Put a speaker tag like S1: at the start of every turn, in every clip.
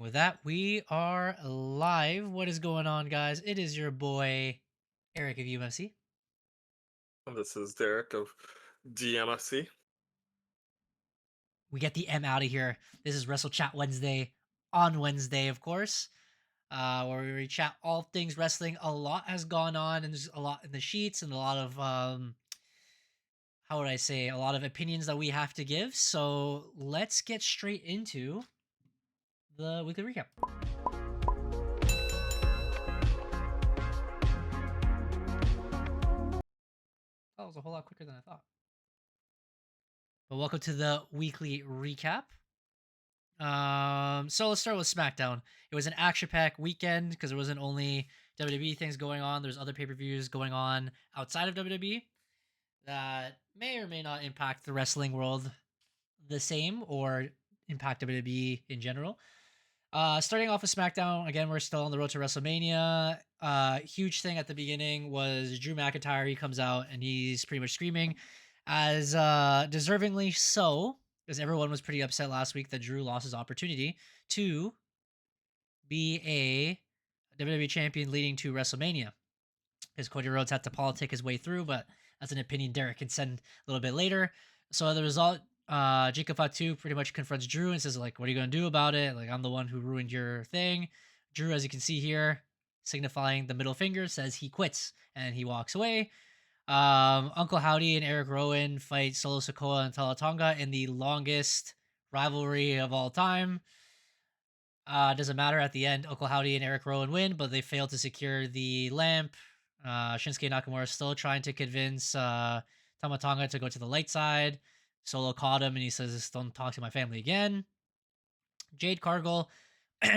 S1: With that, we are live. What is going on, guys? It is your boy, Eric of EMFC.
S2: This is Derek of DMFC.
S1: We get the M out of here. This is Wrestle Chat Wednesday on Wednesday, of course, where we chat all things wrestling. A lot has gone on, and there's a lot in the sheets and a lot of, how would I say, a lot of opinions that we have to give. So let's get straight into the weekly recap. That was a whole lot quicker than I thought. But welcome to the weekly recap. So let's start with SmackDown. It was an action-packed weekend because there wasn't only WWE things going on. There's other pay-per-views going on outside of WWE that may or may not impact the wrestling world the same or impact WWE in general. Starting off with SmackDown, again, we're still on the road to WrestleMania. Huge thing at the beginning was Drew McIntyre. He comes out and he's pretty much screaming, as deservingly so, because everyone was pretty upset last week that Drew lost his opportunity to be a WWE champion leading to WrestleMania. Because Cody Rhodes had to politic his way through, but that's an opinion Derek can send a little bit later. So the result, Jacob Fatu pretty much confronts Drew and says, like, what are you going to do about it? Like, I'm the one who ruined your thing. Drew, as you can see here, signifying the middle finger, says he quits and he walks away. Uncle Howdy and Eric Rowan fight Solo Sikoa and Talatonga in the longest rivalry of all time. Doesn't matter at the end. Uncle Howdy and Eric Rowan win, but they fail to secure the lamp. Shinsuke Nakamura is still trying to convince Tama Tonga to go to the light side. Solo caught him and he says, "Don't talk to my family again." Jade Cargill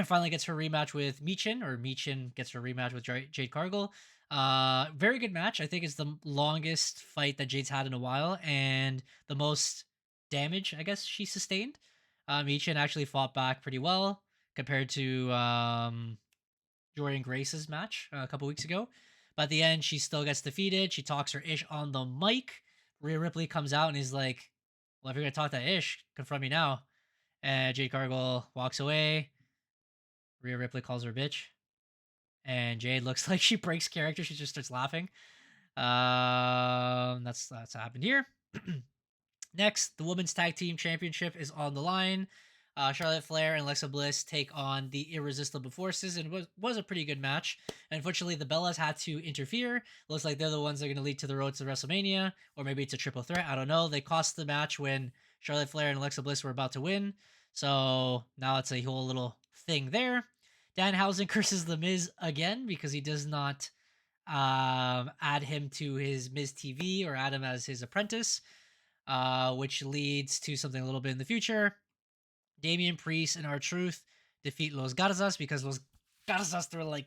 S1: finally gets her rematch with Michin, or Michin gets her rematch with Jade Cargill. Very good match. I think it's the longest fight that Jade's had in a while and the most damage, I guess, she sustained. Michin actually fought back pretty well compared to Jordan Grace's match a couple weeks ago. But at the end, she still gets defeated. She talks her ish on the mic. Rhea Ripley comes out and is like, "Well, if you're gonna talk that ish, confront me now." And Jade Cargill walks away. Rhea Ripley calls her a bitch, and Jade looks like she breaks character. She just starts laughing. That's what happened here. Next, the Women's Tag Team Championship is on the line. Charlotte Flair and Alexa Bliss take on the Irresistible Forces, and it was a pretty good match. Unfortunately, the Bellas had to interfere. Looks like they're the ones that are going to lead to the road to WrestleMania, or maybe it's a triple threat. I don't know. They cost the match when Charlotte Flair and Alexa Bliss were about to win, so now it's a whole little thing there. Danhausen curses The Miz again because he does not add him to his Miz TV or add him as his apprentice, which leads to something a little bit in the future. Damian Priest and R-Truth defeat Los Garzas because Los Garzas, they're like,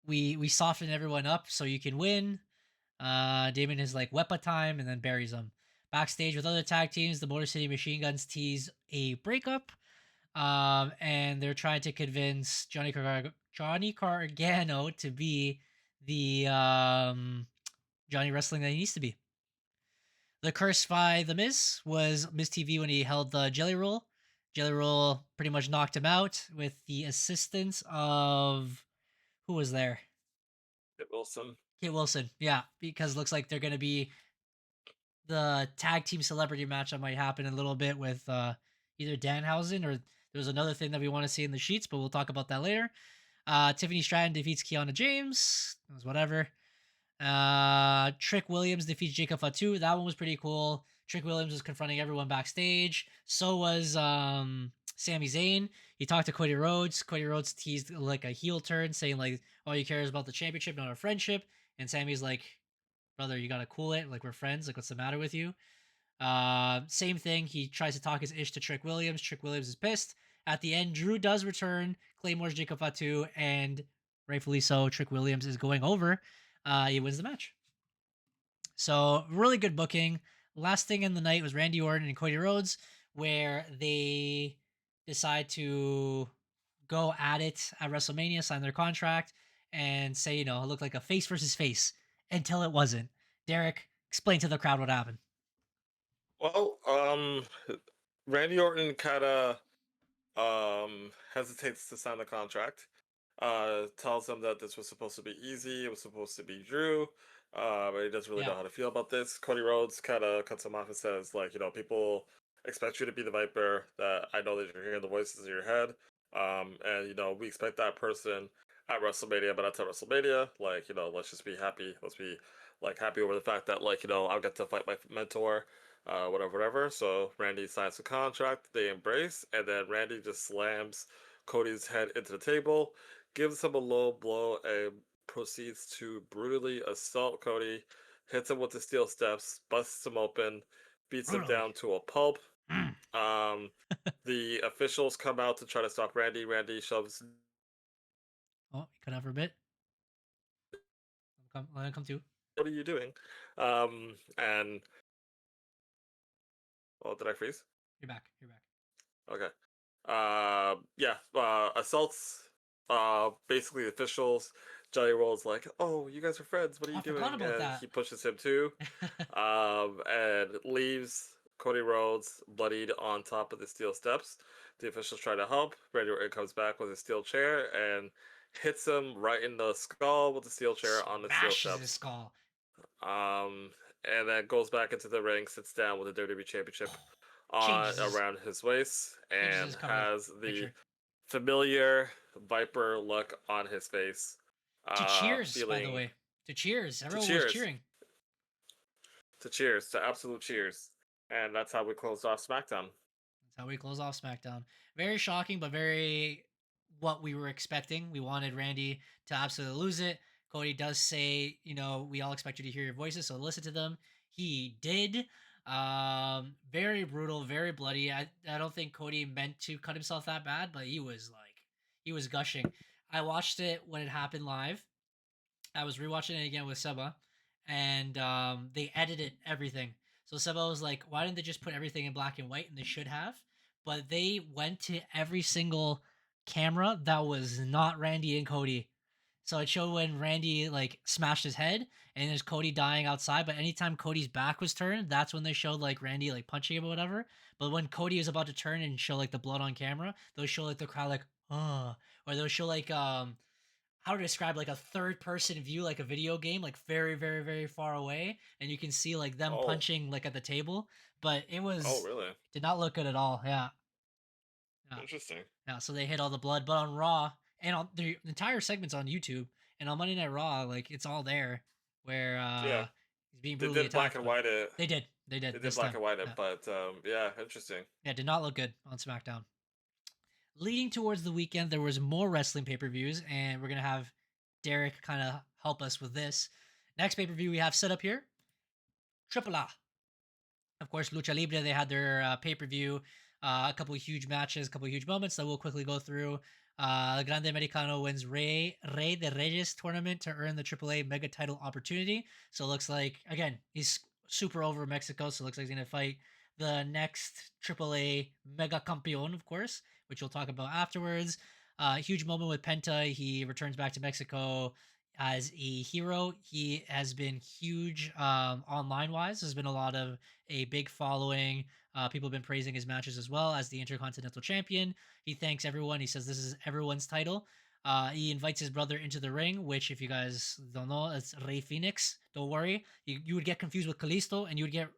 S1: we soften everyone up so you can win. Damian is like Wepa time and then buries them. Backstage with other tag teams, the Motor City Machine Guns tease a breakup. And they're trying to convince Johnny Gargano to be the Johnny Wrestling that he needs to be. The curse by The Miz was Miz TV when he held the Jelly Roll. Jelly Roll pretty much knocked him out with the assistance of, who was there?
S2: Kit Wilson.
S1: Kit Wilson, yeah, because it looks like they're going to be the tag team celebrity match that might happen in a little bit with either Danhausen or there's another thing that we want to see in the sheets, but we'll talk about that later. Tiffany Stratton defeats Kiana James. It was whatever. Trick Williams defeats Jacob Fatu. That one was pretty cool. Trick Williams was confronting everyone backstage. So was Sami Zayn. He talked to Cody Rhodes. Cody Rhodes teased like a heel turn, saying like, all you care is about the championship, not our friendship. And Sammy's like, brother, you gotta cool it. Like, we're friends. Like, what's the matter with you? Same thing. He tries to talk his ish to Trick Williams. Trick Williams is pissed. At the end, Drew does return. Claymore's Jacob Fatu, and rightfully so, Trick Williams is going over. He wins the match. So really good booking. Last thing in the night was Randy Orton and Cody Rhodes, where they decide to go at it at WrestleMania, sign their contract, and say, it looked like a face versus face until it wasn't. Derek, explain to the crowd what happened.
S2: Well, Randy Orton kind of hesitates to sign the contract. Tells him that this was supposed to be easy. It was supposed to be Drew. But he doesn't really
S1: Yeah.
S2: know how to feel about this. Cody Rhodes kind of cuts him off and says, like, people expect you to be the Viper. That I know that you're hearing the voices in your head. And we expect that person at WrestleMania, but not at WrestleMania. Like, let's just be happy. Let's be like happy over the fact that like I'll get to fight my mentor, whatever. So Randy signs the contract. They embrace, and then Randy just slams Cody's head into the table, gives him a low blow, and proceeds to brutally assault Cody. Hits him with the steel steps, busts him open, beats him
S1: Brutally.
S2: down to a pulp.
S1: Mm.
S2: Um, the officials come out to try to stop Randy. Randy shoves.
S1: Oh, he cut out for a bit. Let him come to.
S2: What are you doing? And oh, did I freeze?
S1: You're back. You're back.
S2: Okay. Yeah. Assaults. Basically, the officials. Jelly Roll's like, "Oh, you guys are friends. What are
S1: Oh,
S2: you
S1: I forgot
S2: doing?"
S1: about
S2: And
S1: that.
S2: he pushes him too. And leaves Cody Rhodes bloodied on top of the steel steps. The officials try to help. Randy Orton comes back with a steel chair and hits him right in the skull with the steel chair on the steel
S1: Smashes his
S2: steps.
S1: skull.
S2: Um, and then goes back into the ring, sits down with the WWE Championship on
S1: Changes
S2: around his waist,
S1: his
S2: and
S1: cover
S2: has the
S1: picture.
S2: familiar Viper look on his face.
S1: To cheers, by the
S2: Feeling
S1: way. To cheers.
S2: to
S1: Everyone was
S2: cheers,
S1: cheering.
S2: to absolute cheers, and that's how we closed off SmackDown.
S1: That's how we close off SmackDown. Very shocking, but very what we were expecting. We wanted Randy to absolutely lose it. Cody does say, we all expect you to hear your voices, so listen to them. He did. Very brutal, very bloody. I don't think Cody meant to cut himself that bad, but he was gushing. I watched it when it happened live. I was rewatching it again with Seba, and they edited everything. So Seba was like, "Why didn't they just put everything in black and white?" And they should have, but they went to every single camera that was not Randy and Cody. So it showed when Randy like smashed his head, and there's Cody dying outside. But anytime Cody's back was turned, that's when they showed like Randy like punching him or whatever. But when Cody was about to turn and show like the blood on camera, they'll show like the crowd like, oh, or they'll show like how to describe like a third person view, like a video game, like very, very, very far away, and you can see like them
S2: Oh,
S1: punching like at the table. But it
S2: oh,
S1: was
S2: really?
S1: did not look good at all. Yeah, yeah,
S2: Interesting.
S1: yeah. So they hit all the blood, but on Raw and on the entire segment's on YouTube and on Monday Night Raw, like it's all there where
S2: Yeah,
S1: he's being
S2: they
S1: brutally
S2: did black
S1: attacked.
S2: and
S1: But
S2: white it.
S1: they did
S2: They did
S1: this
S2: black
S1: time.
S2: and white it,
S1: Yeah,
S2: but yeah, interesting.
S1: yeah, did not look good on SmackDown. Leading towards the weekend, there was more wrestling pay-per-views, and we're gonna have Derek kind of help us with this. Next pay-per-view we have set up here, Triple A. Of course, Lucha Libre, they had their pay-per-view, a couple of huge matches, a couple of huge moments that we'll quickly go through. Grande Americano wins Rey de Reyes tournament to earn the AAA mega title opportunity. So it looks like, again, he's super over Mexico, so it looks like he's going to fight the next AAA mega campeon, of course, which we'll talk about afterwards. Huge moment with Penta. He returns back to Mexico as a hero. He has been huge online wise. There's been a lot of a big following. People have been praising his matches as well as the Intercontinental Champion. He thanks everyone. He says this is everyone's title. He invites his brother into the ring, which, if you guys don't know, it's Rey Phoenix. Don't worry. You would get confused with Kalisto, and you would get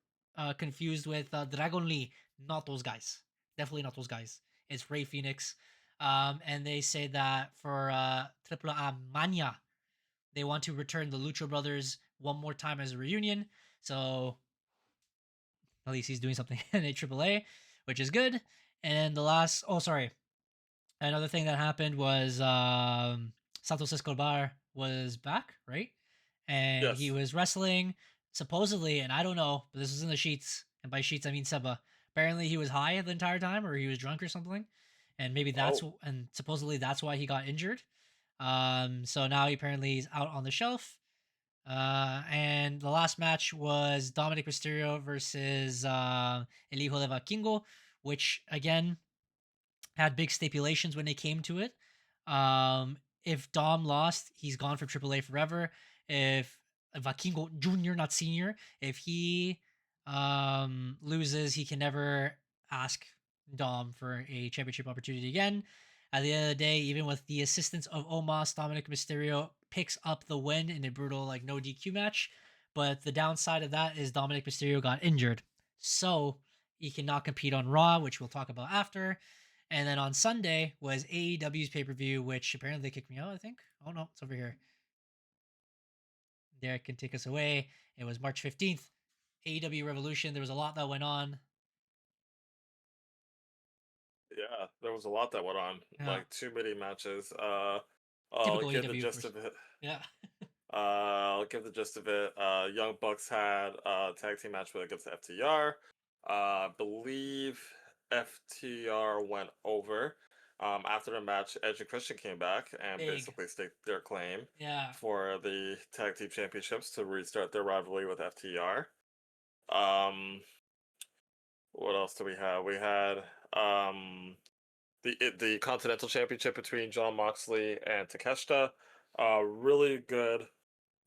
S1: confused with Dragon Lee. Not those guys. Definitely not those guys. It's Rey Phoenix. And they say that for Triple A Mania, they want to return the Lucha Brothers one more time as a reunion. So at least he's doing something in AAA, which is good. And the last, oh sorry, another thing that happened was Santos Escobar was back, right? And he
S2: Yes.
S1: was wrestling supposedly, and I don't know, but this was in the sheets, and by sheets I mean Seba. Apparently he was high the entire time, or he was drunk or something, and maybe
S2: Oh,
S1: and supposedly that's why he got injured. So now he apparently is out on the shelf. And the last match was Dominic Mysterio versus El Hijo de Vikingo, which again had big stipulations when they came to it. If Dom lost, he's gone from AAA forever. If Vikingo Junior, not Senior, if he loses, he can never ask. Dom for a championship opportunity again. At the end of the day, even with the assistance of Omos, Dominic Mysterio picks up the win in a brutal like no DQ match. But the downside of that is Dominic Mysterio got injured, so he cannot compete on Raw, which we'll talk about after. And then on Sunday was AEW's pay per view, which apparently they kicked me out. I think. Oh no, it's over here. Derek can take us away. It was March 15th, AEW Revolution. There was a lot that went on.
S2: Yeah, there was a lot that went on,
S1: Yeah,
S2: like too many matches. I'll
S1: typical
S2: give the
S1: AEW, of
S2: gist
S1: course.
S2: of it.
S1: Yeah.
S2: I'll give the gist of it. Young Bucks had a tag team match with against FTR. I believe FTR went over. After the match, Edge and Christian came back and
S1: Big.
S2: basically staked their claim
S1: Yeah.
S2: for the tag team championships to restart their rivalry with FTR. Um, what else do we have? We had the Continental Championship between John Moxley and Takeshita. Really good,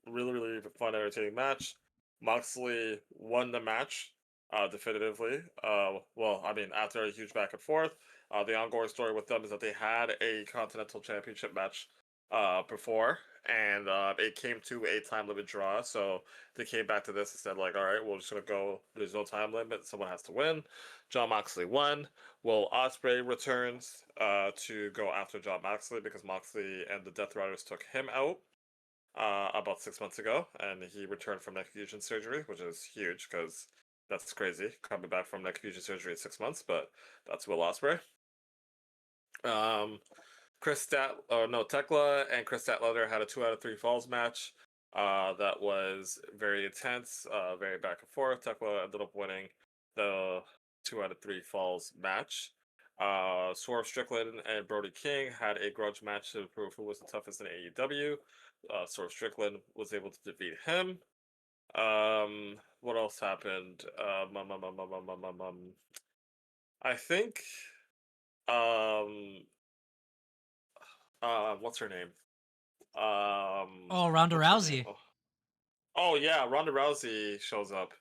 S2: really fun, entertaining match. Moxley won the match definitively. Well, I mean, after a huge back and forth, the ongoing story with them is that they had a Continental Championship match before, and it came to a time limit draw. So they came back to this and said, like, all right, we're just gonna go. There's no time limit. Someone has to win. John Moxley won. Will Ospreay returns to go after John Moxley because Moxley and the Death Riders took him out about 6 months ago, and he returned from neck fusion surgery, which is huge because that's crazy coming back from neck fusion surgery in 6 months. But that's Will Ospreay. Um, Tekla and Chris Statlander had a 2 out of 3 falls match. That was very intense, very back and forth. Tekla ended up winning the 2 out of 3 falls match. Swerve Strickland and Brody King had a grudge match to prove who was the toughest in AEW. Swerve Strickland was able to defeat him. What else happened? I think um what's her name?
S1: Oh, Ronda
S2: What's her name?
S1: Rousey.
S2: Oh yeah, Ronda Rousey shows up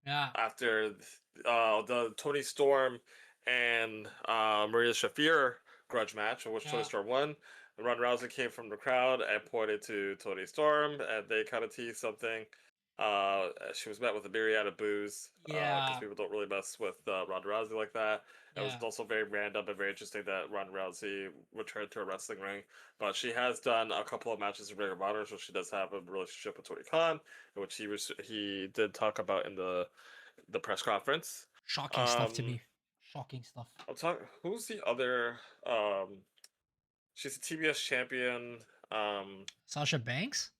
S1: Yeah.
S2: after the Tony Storm and Maria Shafir grudge match, in which Tony
S1: Yeah.
S2: Storm won. And Ronda Rousey came from the crowd and pointed to Tony Storm, and they kind of teased something. She was met with a myriad of boos because
S1: Yeah.
S2: people don't really mess with Ronda Rousey like that. It was
S1: Yeah.
S2: also very random and very interesting that Ronda Rousey returned to a wrestling ring. But she has done a couple of matches in Ring of Honor, so she does have a relationship with Tony Khan, which he did talk about in the press conference.
S1: Shocking stuff to
S2: Um,
S1: me. Shocking stuff.
S2: I'll talk. Who's the other? She's a TBS champion. Um,
S1: Sasha Banks?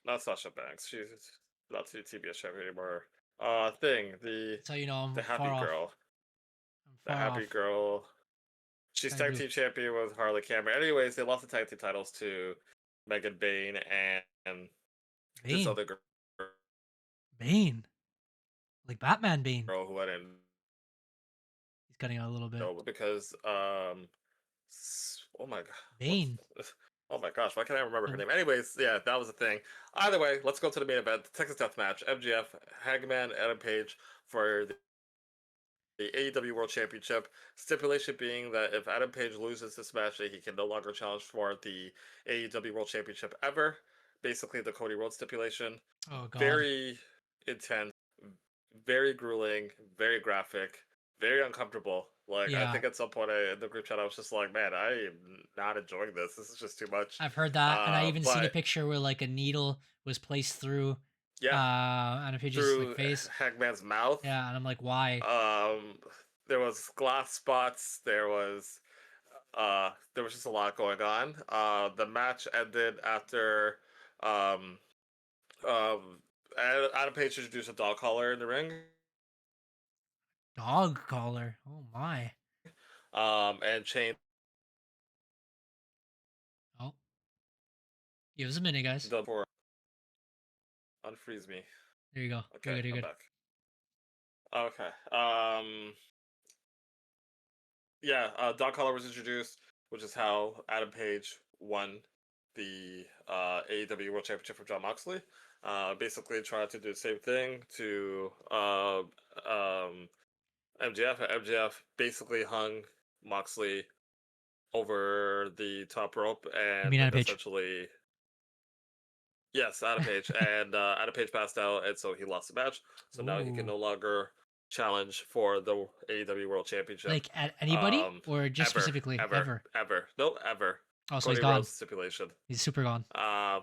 S2: Not Sasha Banks. She's not the TBS champion anymore. Thing
S1: That's how you know
S2: the
S1: I'm far
S2: happy
S1: off.
S2: girl,
S1: I'm
S2: the
S1: far
S2: happy
S1: off.
S2: girl. She's
S1: Trying to
S2: tag
S1: do
S2: team champion with Harley Cameron. Anyways, they lost the tag team titles to Megan Bain and this
S1: Bane.
S2: other
S1: Bane. Like Batman Bane.
S2: girl who I didn't
S1: He's cutting out a little bit.
S2: know because oh my god, what's
S1: Bane.
S2: oh my gosh, why can't I remember her
S1: The
S2: name? Anyways, yeah, that was the thing. Either way, let's go to the main event, the Texas Death Match, MGF, Hangman, Adam Page for the AEW World Championship. Stipulation being that if Adam Page loses this match, he can no longer challenge for the AEW World Championship ever. Basically, the Cody Rhodes stipulation.
S1: Oh god.
S2: Very intense, very grueling, very graphic, very uncomfortable. Like, I
S1: Yeah.
S2: think at some point in the group chat, I was just like, man, I am not enjoying this. This is just too much.
S1: I've heard that, and I even seen a
S2: But
S1: picture where like a needle was placed through
S2: yeah,
S1: Anna Page's like
S2: through
S1: face.
S2: Hangman's mouth.
S1: Yeah, and I'm like, why?
S2: Um, there was glass spots. There was just a lot going on. The match ended after um, um, Adam Page introduced a dog collar in the ring.
S1: Dog collar. Oh my.
S2: And chained
S1: Oh, give us a minute, guys.
S2: the for unfreeze me.
S1: There you go. You're
S2: Okay,
S1: good. You're
S2: I'm
S1: good.
S2: back. Okay. Yeah, dog collar was introduced, which is how Adam Page won the AEW World Championship from John Moxley. Basically tried to do the same thing to MJF. MJF basically hung Moxley over the top rope
S1: You
S2: and
S1: mean on a pitch?
S2: essentially, yes, Adam Page. And Adam Page passed out, and so he lost the match. So now he can
S1: Ooh.
S2: no longer challenge for the AEW World Championship.
S1: Like at anybody
S2: Um,
S1: or just
S2: ever,
S1: specifically?
S2: ever,
S1: Ever.
S2: ever. No, ever.
S1: Oh, so he's
S2: Cody
S1: gone.
S2: Rhodes stipulation.
S1: He's super gone.
S2: Um,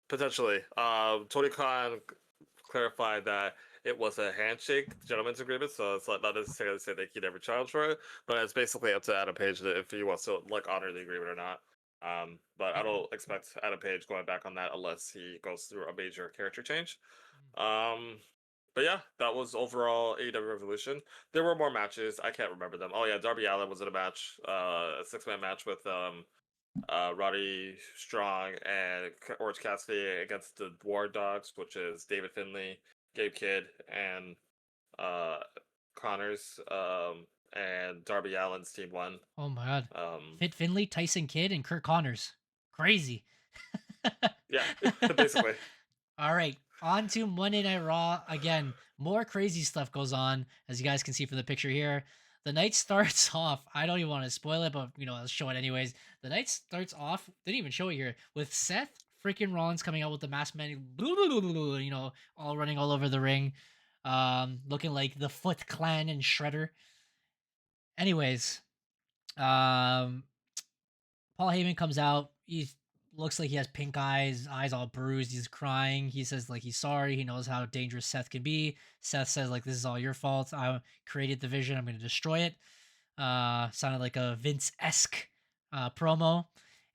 S2: Potentially. Tony Khan clarified that it was a handshake gentleman's agreement, so it's not necessarily say that he never challenged for it, but it's basically up to Adam Page if he wants to like honor the agreement or not. But I don't expect Adam Page going back on that unless he goes through a major character change. Um, but yeah, that was overall AEW Revolution. There were more matches. I can't remember them. Oh yeah, Darby Allin was in a match, a 6-man match with Roddy Strong and Orange Cassidy against the War Dogs, which is David Finlay, Gabe Kidd, and uh, Connors, and Darby Allin's team won.
S1: Oh my god.
S2: Um,
S1: Fit Finley, Tyson Kidd, and Kurt Connors. Crazy.
S2: yeah, basically.
S1: All right. On to Monday Night Raw. Again, more crazy stuff goes on, as you guys can see from the picture here. The night starts off. I don't even want to spoil it, but I'll show it anyways. The night starts off, didn't even show it here, with Seth freaking Rollins coming out with the masked man, all running all over the ring. Looking like the Foot Clan and Shredder. Anyways, um, Paul Heyman comes out. He looks like he has pink eyes all bruised. He's crying. He says like he's sorry. He knows how dangerous Seth can be. Seth says like this is all your fault. I created the vision. I'm going to destroy it. Sounded like a Vince-esque promo.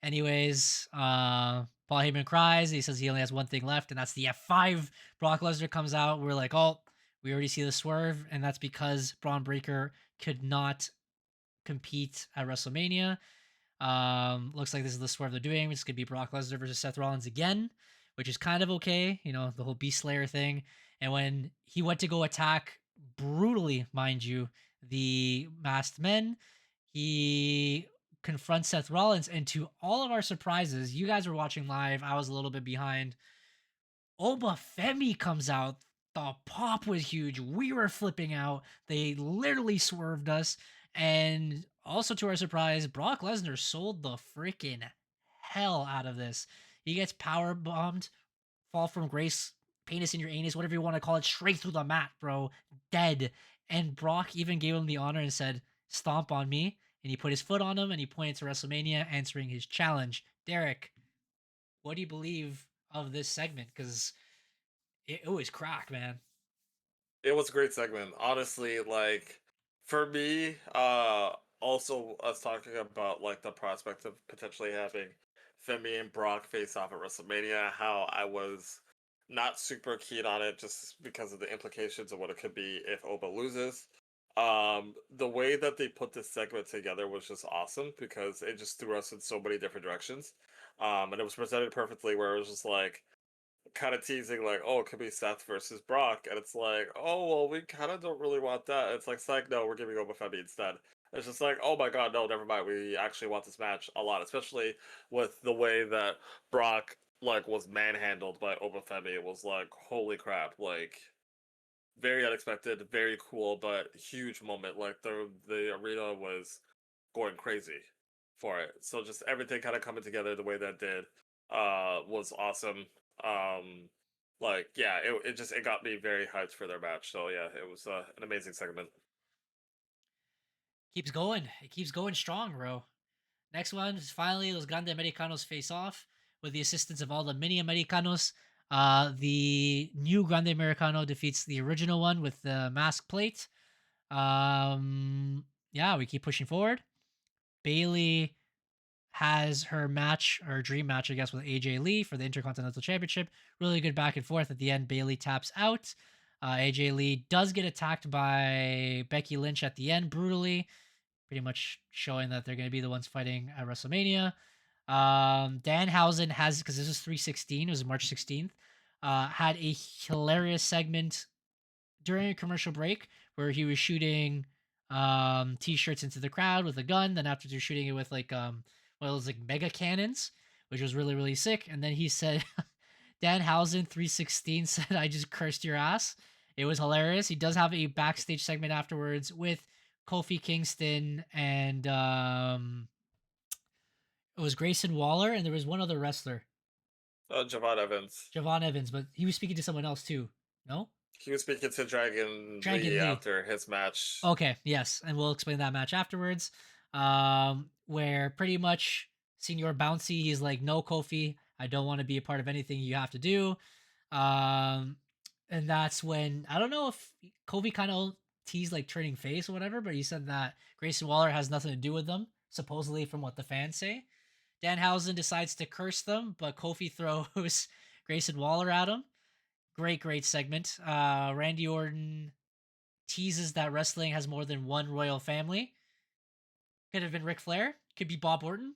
S1: Anyways, Paul Heyman cries. He says he only has one thing left, and that's the F5. Brock Lesnar comes out. We're like, oh, we already see the swerve, and that's because Braun Breaker could not compete at WrestleMania. Looks like this is the swerve they're doing. It's gonna be Brock Lesnar versus Seth Rollins again, which is kind of okay. The whole Beast Slayer thing. And when he went to go attack brutally, mind you, the masked men, he confronts Seth Rollins, and to all of our surprises, you guys were watching live. I was a little bit behind. Oba Femi comes out. The pop was huge. We were flipping out. They literally swerved us. And also, to our surprise, Brock Lesnar sold the freaking hell out of this. He gets power bombed, fall from grace, penis in your anus, whatever you want to call it, straight through the mat, bro. Dead. And Brock even gave him the honor and said, "Stomp on me." And he put his foot on him and he pointed to WrestleMania, answering his challenge. Derek, what do you believe of this segment? Because it was crack, man.
S2: It was a great segment. Honestly, like for me, also us talking about like the prospect of potentially having Femi and Brock face off at WrestleMania, how I was not super keen on it just because of the implications of what it could be if Oba loses. The way that they put this segment together was just awesome because it just threw us in so many different directions. And it was presented perfectly where it was just like kind of teasing like, oh, it could be Seth versus Brock, and it's like, oh well, we kind of don't really want that. It's like, no, we're giving Oba Femi instead. It's just like, oh my god, no, never mind. We actually want this match a lot, especially with the way that Brock like was manhandled by Oba Femi. It was like, holy crap, like very unexpected, very cool, but huge moment. Like the arena was going crazy for it. So just everything kind of coming together the way that did was awesome. Um like yeah, it got me very hyped for their match. So yeah, it was an amazing segment.
S1: Keeps going. It keeps going strong, bro. Next one is finally Los Grande Americanos face off with the assistance of all the mini Americanos. The new Grande Americano defeats the original one with the mask plate. Yeah, we keep pushing forward. Bailey has her dream match, I guess, with AJ Lee for the Intercontinental Championship. Really good back and forth. At the end, Bailey taps out. AJ Lee does get attacked by Becky Lynch at the end brutally, pretty much showing that they're going to be the ones fighting at WrestleMania. Danhausen has, because this is 316, it was March 16th, had a hilarious segment during a commercial break where he was shooting t-shirts into the crowd with a gun. Then after they're shooting it with like well, it was like mega cannons, which was really really sick. And then he said, Danhausen 316 said, "I just cursed your ass." It was hilarious. He does have a backstage segment afterwards with Kofi Kingston and it was Grayson Waller, and there was one other wrestler,
S2: Javon Evans.
S1: Javon Evans, but he was speaking to someone else too. No,
S2: He was speaking to Dragon
S1: Dragon
S2: Lee
S1: Lee.
S2: after his match.
S1: Okay, yes, and we'll explain that match afterwards. Where pretty much Senior Bouncy, he's like, "No, Kofi, I don't want to be a part of anything you have to do." Um, and that's when I don't know if Kofi kind of teased like turning face or whatever, but he said that Grayson Waller has nothing to do with them, supposedly from what the fans say. Danhausen decides to curse them, but Kofi throws Grayson Waller at him. Great segment. Randy Orton teases that wrestling has more than one royal family. Could have been Ric Flair, could be Bob Orton,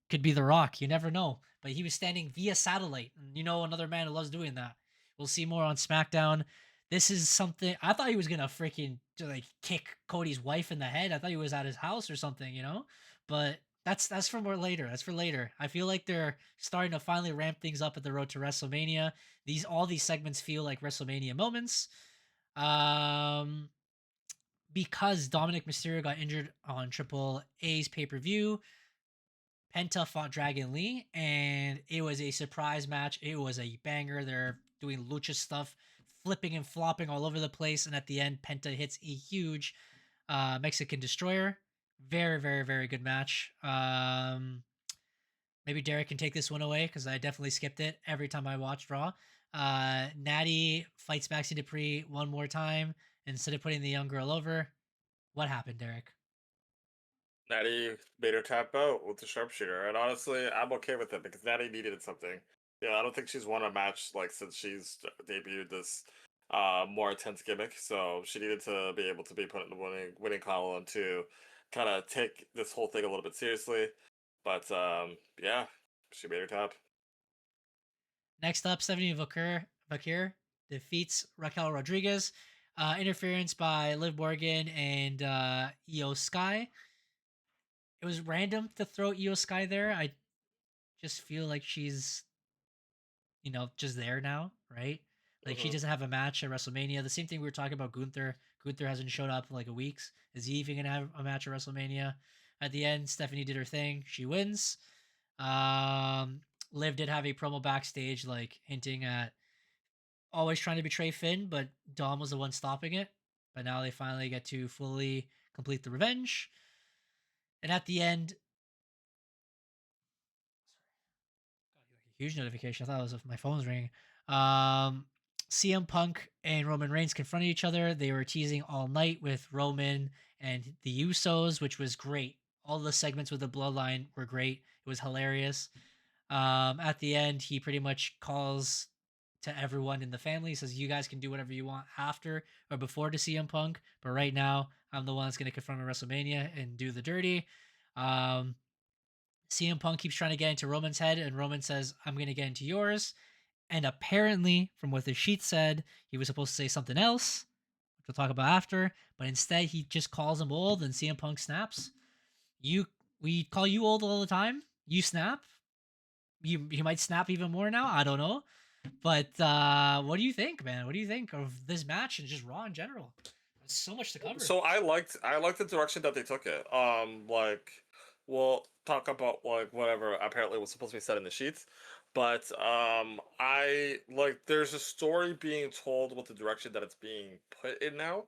S1: could be The Rock. You never know. But he was standing via satellite. And another man who loves doing that. We'll see more on SmackDown. This is something I thought he was gonna freaking like kick Cody's wife in the head. I thought he was at his house or something. But that's for more later. That's for later. I feel like they're starting to finally ramp things up at the road to WrestleMania. All these segments feel like WrestleMania moments. Um, because Dominic Mysterio got injured on Triple A's pay per view, Penta fought Dragon Lee, and it was a surprise match. It was a banger. They're doing lucha stuff, flipping and flopping all over the place, and at the end, Penta hits a huge Mexican Destroyer. Very, very, very good match. Maybe Derek can take this one away because I definitely skipped it every time I watched Raw. Natty fights Maxi Dupree one more time instead of putting the young girl over. What happened, Derek?
S2: Natty made her tap out with the sharpshooter, and honestly, I'm okay with it because Natty needed something. I don't think she's won a match like since she's debuted this more intense gimmick, so she needed to be able to be put in the winning column to kind of take this whole thing a little bit seriously. But yeah, she made her tap.
S1: Next up, Stephanie Vakir defeats Raquel Rodriguez. Interference by Liv Morgan and Io Sky. It was random to throw Io Sky there. I just feel like she's, just there now, right? Like she
S2: Hmm.
S1: doesn't have a match at WrestleMania. The same thing we were talking about Gunther. Gunther hasn't showed up in like a week. Is he even gonna have a match at WrestleMania? At the end, Stephanie did her thing. She wins. Liv did have a promo backstage, like hinting at always trying to betray Finn, but Dom was the one stopping it. But now they finally get to fully complete the revenge. And at the end, a huge notification. I thought it was my phone's ringing. Um, CM Punk and Roman Reigns confronted each other. They were teasing all night with Roman and the Usos, which was great. All the segments with the Bloodline were great. It was hilarious. At the end, he pretty much calls to everyone in the family. He says, "You guys can do whatever you want after or before to CM Punk, but right now, I'm the one that's going to confront him at WrestleMania and do the dirty." Um, CM Punk keeps trying to get into Roman's head, and Roman says, "I'm going to get into yours." And apparently, from what the sheet said, he was supposed to say something else, which we'll talk about after. But instead, he just calls him old, and CM Punk snaps. We call you old all the time. You snap. You might snap even more now. I don't know. But what do you think, man? What do you think of this match and just Raw in general? There's so much to cover.
S2: So I liked the direction that they took it. Like we'll talk about like whatever apparently was supposed to be said in the sheets, but I like there's a story being told with the direction that it's being put in now,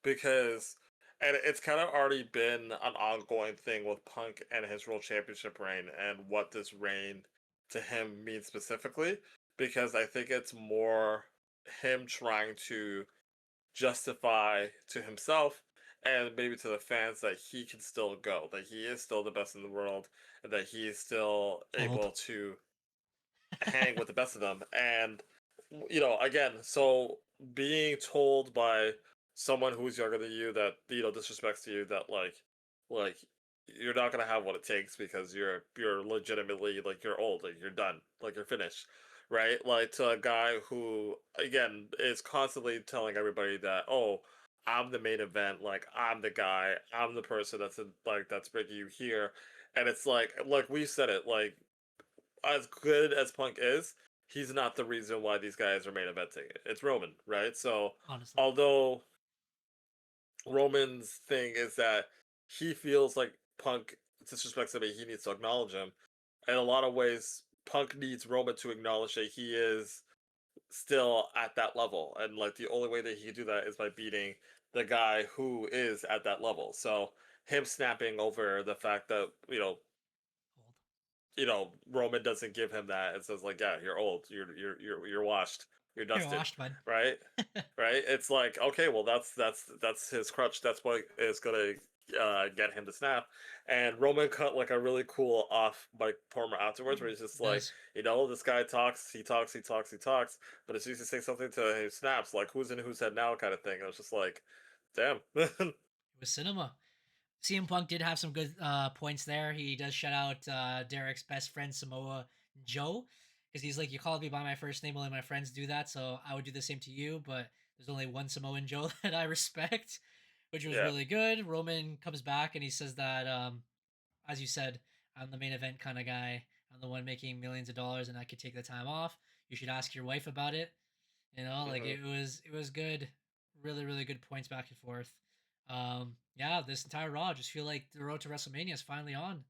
S2: because and it's kind of already been an ongoing thing with Punk and his World Championship reign and what this reign to him means specifically, because I think it's more him trying to justify to himself and maybe to the fans that he can still go, that he is still the best in the world, and that he is still
S1: Old.
S2: able to hang with the best of them. And again, so being told by someone who's younger than you that disrespects you that like you're not gonna have what it takes because you're legitimately like you're old, like you're done, like you're finished, right? Like to a guy who again is constantly telling everybody that, oh, I'm the main event, like I'm the guy, I'm the person that's bringing you here, and it's like we said it, like as good as Punk is, he's not the reason why these guys are main eventing it. It's Roman, right? So
S1: honestly.
S2: although Roman's thing is that he feels like Punk disrespects him and he needs to acknowledge him. In a lot of ways, Punk needs Roman to acknowledge that he is still at that level. And like the only way that he can do that is by beating the guy who is at that level. So him snapping over the fact that,
S1: Old.
S2: Roman doesn't give him that and says like, yeah, you're old, you're washed, you're
S1: You're
S2: dusted,
S1: washed, bud.
S2: right? Right? It's like, okay, well, that's his crutch. That's what is gonna get him to snap. And Roman cut like a really cool off mic promo afterwards, where he's just
S1: It
S2: like,
S1: does.
S2: this guy talks, he talks, he talks, he talks, but as soon as he says something to him, he snaps, like who's in whose head now, kind of thing. I was just like, damn.
S1: It was cinema. CM Punk did have some good points there. He does shout out Derek's best friend Samoa Joe because he's like, you called me by my first name, only my friends do that, so I would do the same to you. But there's only one Samoan Joe that I respect, which was
S2: Yeah.
S1: really good. Roman comes back and he says that, as you said, I'm the main event kind of guy. I'm the one making millions of dollars, and I could take the time off. You should ask your wife about it. Like
S2: Hmm.
S1: it was good, really really good points back and forth. Yeah, this entire Raw just feel like the road to WrestleMania is finally on.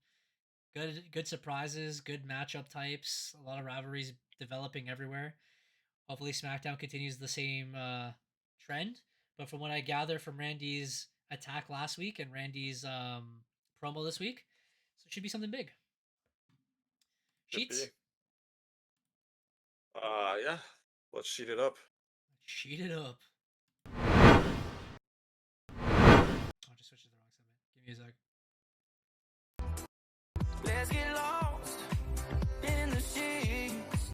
S1: Good surprises, good matchup types, a lot of rivalries developing everywhere. Hopefully SmackDown continues the same trend. But from what I gather from Randy's attack last week and Randy's promo this week, so it should be something big.
S2: Should be.
S1: Sheets,
S2: Yeah. Let's sheet it up.
S1: sheet it up. I'll just switch to the wrong segment. Give me a sec. Let's get lost in the sheets.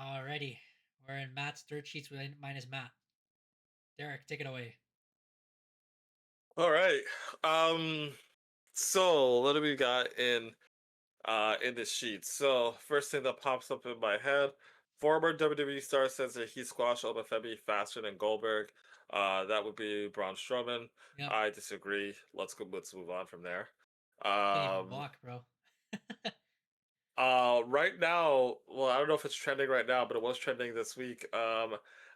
S1: Alrighty, we're in Matt's dirt sheets minus Matt. Derek, take it away.
S2: All right. So what do we got in this sheet? So first thing that pops up in my head, former WWE star says that he squashed Obafemi faster than Goldberg. That would be Braun Strowman.
S1: Yep,
S2: I disagree. Let's move on from there.
S1: can't even
S2: Um,
S1: walk, bro.
S2: right now, well, I don't know if it's trending right now, but it was trending this week.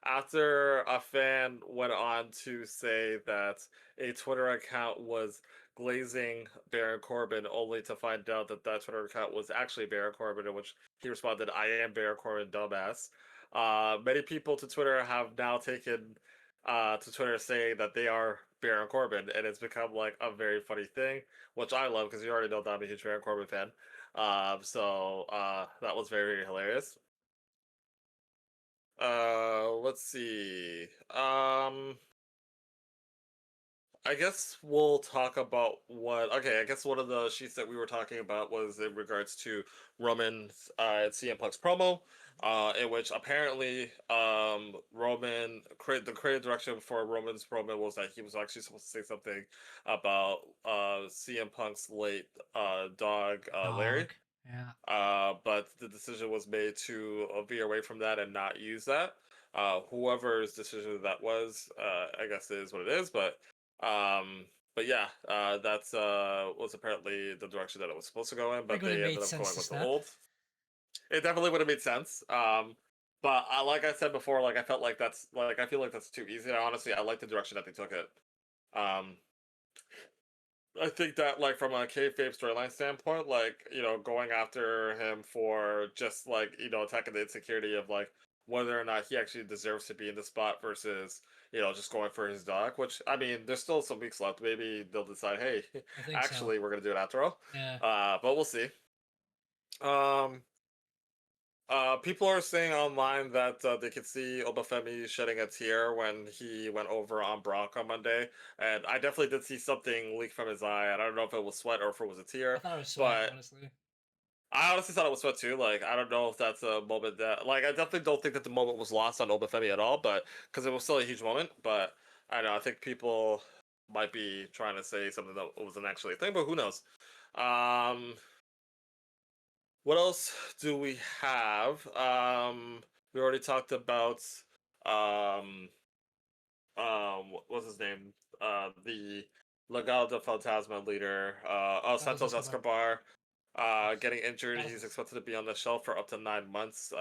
S2: After a fan went on to say that a Twitter account was glazing Baron Corbin, only to find out that that Twitter account was actually Baron Corbin, in which he responded, "I am Baron Corbin, dumbass." Many people to Twitter have now taken to Twitter saying that they are Baron Corbin, and it's become like a very funny thing, which I love because you already know that I'm a huge Baron Corbin fan. So that was very, very hilarious. Let's see. I guess we'll talk about what. Okay, I guess one of the sheets that we were talking about was in regards to Roman's and CM Punk's promo, in which apparently the creative direction for Roman's promo was that he was actually supposed to say something about CM Punk's late dog Larry.
S1: Dog. Yeah.
S2: But the decision was made to veer away from that and not use that. Whoever's decision that was, I guess it is what it is. Um, but yeah, that's was apparently the direction that it was supposed to go in.
S1: I think
S2: But
S1: it would have
S2: they
S1: made
S2: ended up
S1: sense
S2: going
S1: to
S2: with the
S1: snap.
S2: old. It definitely would have made sense. But like I said before, like I felt like I feel like that's too easy. I like the direction that they took it. Um, I think that, like, from a kayfabe storyline standpoint, like, going after him for just, like, attacking the insecurity of, like, whether or not he actually deserves to be in the spot versus, just going for his dog, which, I mean, there's still some weeks left. Maybe they'll decide, hey,
S1: I think so.
S2: actually, we're going to do it after all.
S1: Yeah.
S2: But we'll see. Um, People are saying online that they could see Obafemi shedding a tear when he went over on Brock on Monday, and I definitely did see something leak from his eye. I don't know if it was sweat or if it was a
S1: I
S2: tear,
S1: thought it was sweat,
S2: but
S1: honestly.
S2: I honestly thought it was sweat too. Like, I don't know if that's a moment that, like, I definitely don't think that the moment was lost on Obafemi at all, but because it was still a huge moment. But I don't know. I think people might be trying to say something that wasn't actually a thing, but who knows? Um, what else do we have? We already talked about um what's his name? The Legado del Fantasma leader.
S1: Santos
S2: Santos
S1: Escobar.
S2: Escobar. getting injured.
S1: Battles
S2: He's
S1: is
S2: expected to be on the shelf for up to 9 months.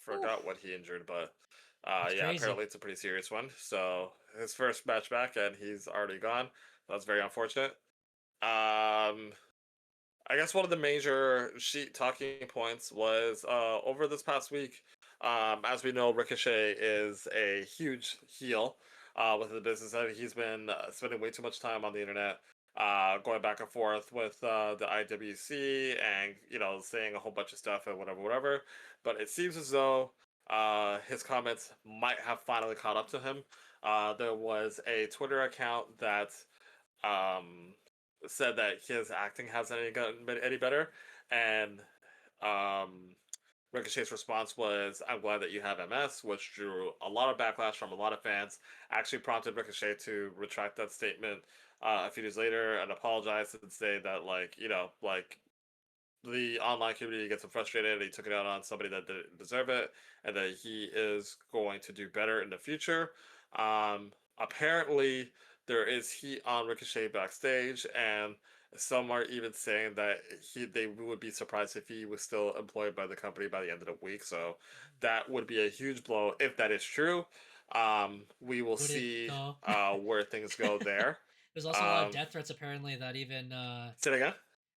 S2: Forgot
S1: oof,
S2: what he injured, but
S1: that's
S2: yeah,
S1: crazy.
S2: apparently it's a pretty serious one. So his first match back, and he's already gone. That's very unfortunate. Um, I guess one of the major sheet talking points was over this past week. As we know, Ricochet is a huge heel within the business. I think he's been spending way too much time on the internet, going back and forth with the IWC, and saying a whole bunch of stuff and whatever, whatever. But it seems as though his comments might have finally caught up to him. There was a Twitter account that um, said that his acting hasn't gotten any better, and um, Ricochet's response was, "I'm glad that you have MS," which drew a lot of backlash from a lot of fans. Actually, prompted Ricochet to retract that statement a few days later and apologize and say that, the online community gets him frustrated. He took it out on somebody that didn't deserve it, and that he is going to do better in the future. Apparently, there is heat on Ricochet backstage, and some are even saying that they would be surprised if he was still employed by the company by the end of the week. So that would be a huge blow if that is true. We will
S1: Would it
S2: see
S1: though?
S2: where things go there.
S1: There's also a lot of
S2: Um,
S1: death threats apparently that even
S2: Say it again.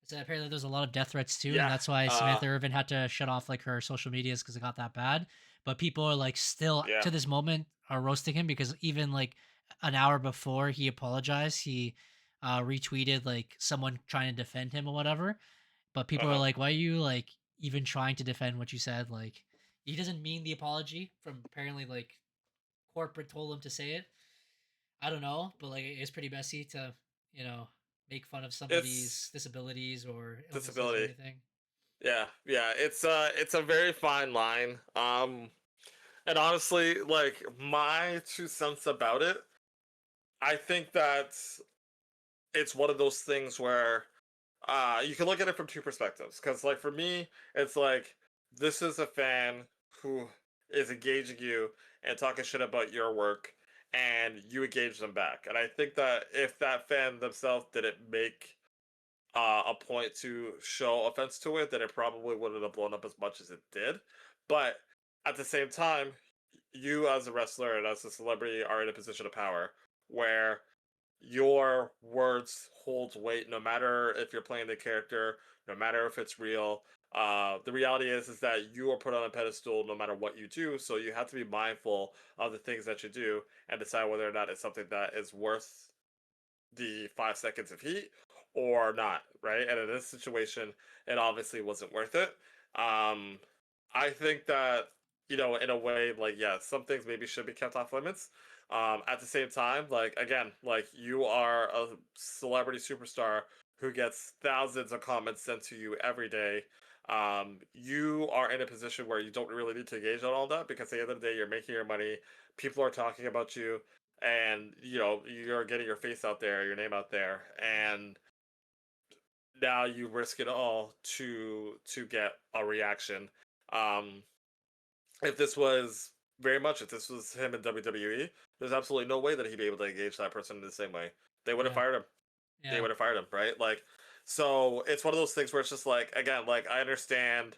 S1: so apparently there's a lot of death threats too, and
S2: Yeah.
S1: that's why Samantha Irvin had to shut off like her social medias because it got that bad. But people are like still
S2: Yeah.
S1: to this moment are roasting him because even like an hour before he apologized, he retweeted like someone trying to defend him or whatever. But
S2: Uh
S1: people are
S2: huh.
S1: like, why are you like even trying to defend what you said? Like he doesn't mean the apology from apparently like corporate told him to say it. I don't know, but like it's pretty messy to, you know, make fun of somebody's
S2: It's
S1: disabilities or illnesses or
S2: disability.
S1: anything.
S2: Yeah, yeah, it's a very fine line. And honestly, like my 2 cents about it, I think that it's one of those things where you can look at it from two perspectives. Because like for me, it's like this is a fan who is engaging you and talking shit about your work, and you engage them back. And I think that if that fan themselves didn't make a point to show offense to it, then it probably wouldn't have blown up as much as it did. But at the same time, you as a wrestler and as a celebrity are in a position of power where your words hold weight no matter if you're playing the character, no matter if it's real. The reality is that you are put on a pedestal no matter what you do, so you have to be mindful of the things that you do and decide whether or not it's something that is worth the 5 seconds of heat or not, right? And in this situation, it obviously wasn't worth it. Um, I think that, in a way, like, yeah, some things maybe should be kept off limits. At the same time, like, again, like, you are a celebrity superstar who gets thousands of comments sent to you every day. You are in a position where you don't really need to engage on all that because at the end of the day, you're making your money. People are talking about you, and you're getting your face out there, your name out there, and now you risk it all to get a reaction. um if this was if this was him in WWE, there's absolutely no way that he'd be able to engage that person in the same way. They would have
S1: Yeah,
S2: fired him. They
S1: yeah,
S2: would have fired him, right? Like, so it's one of those things where it's just like, again, like, I understand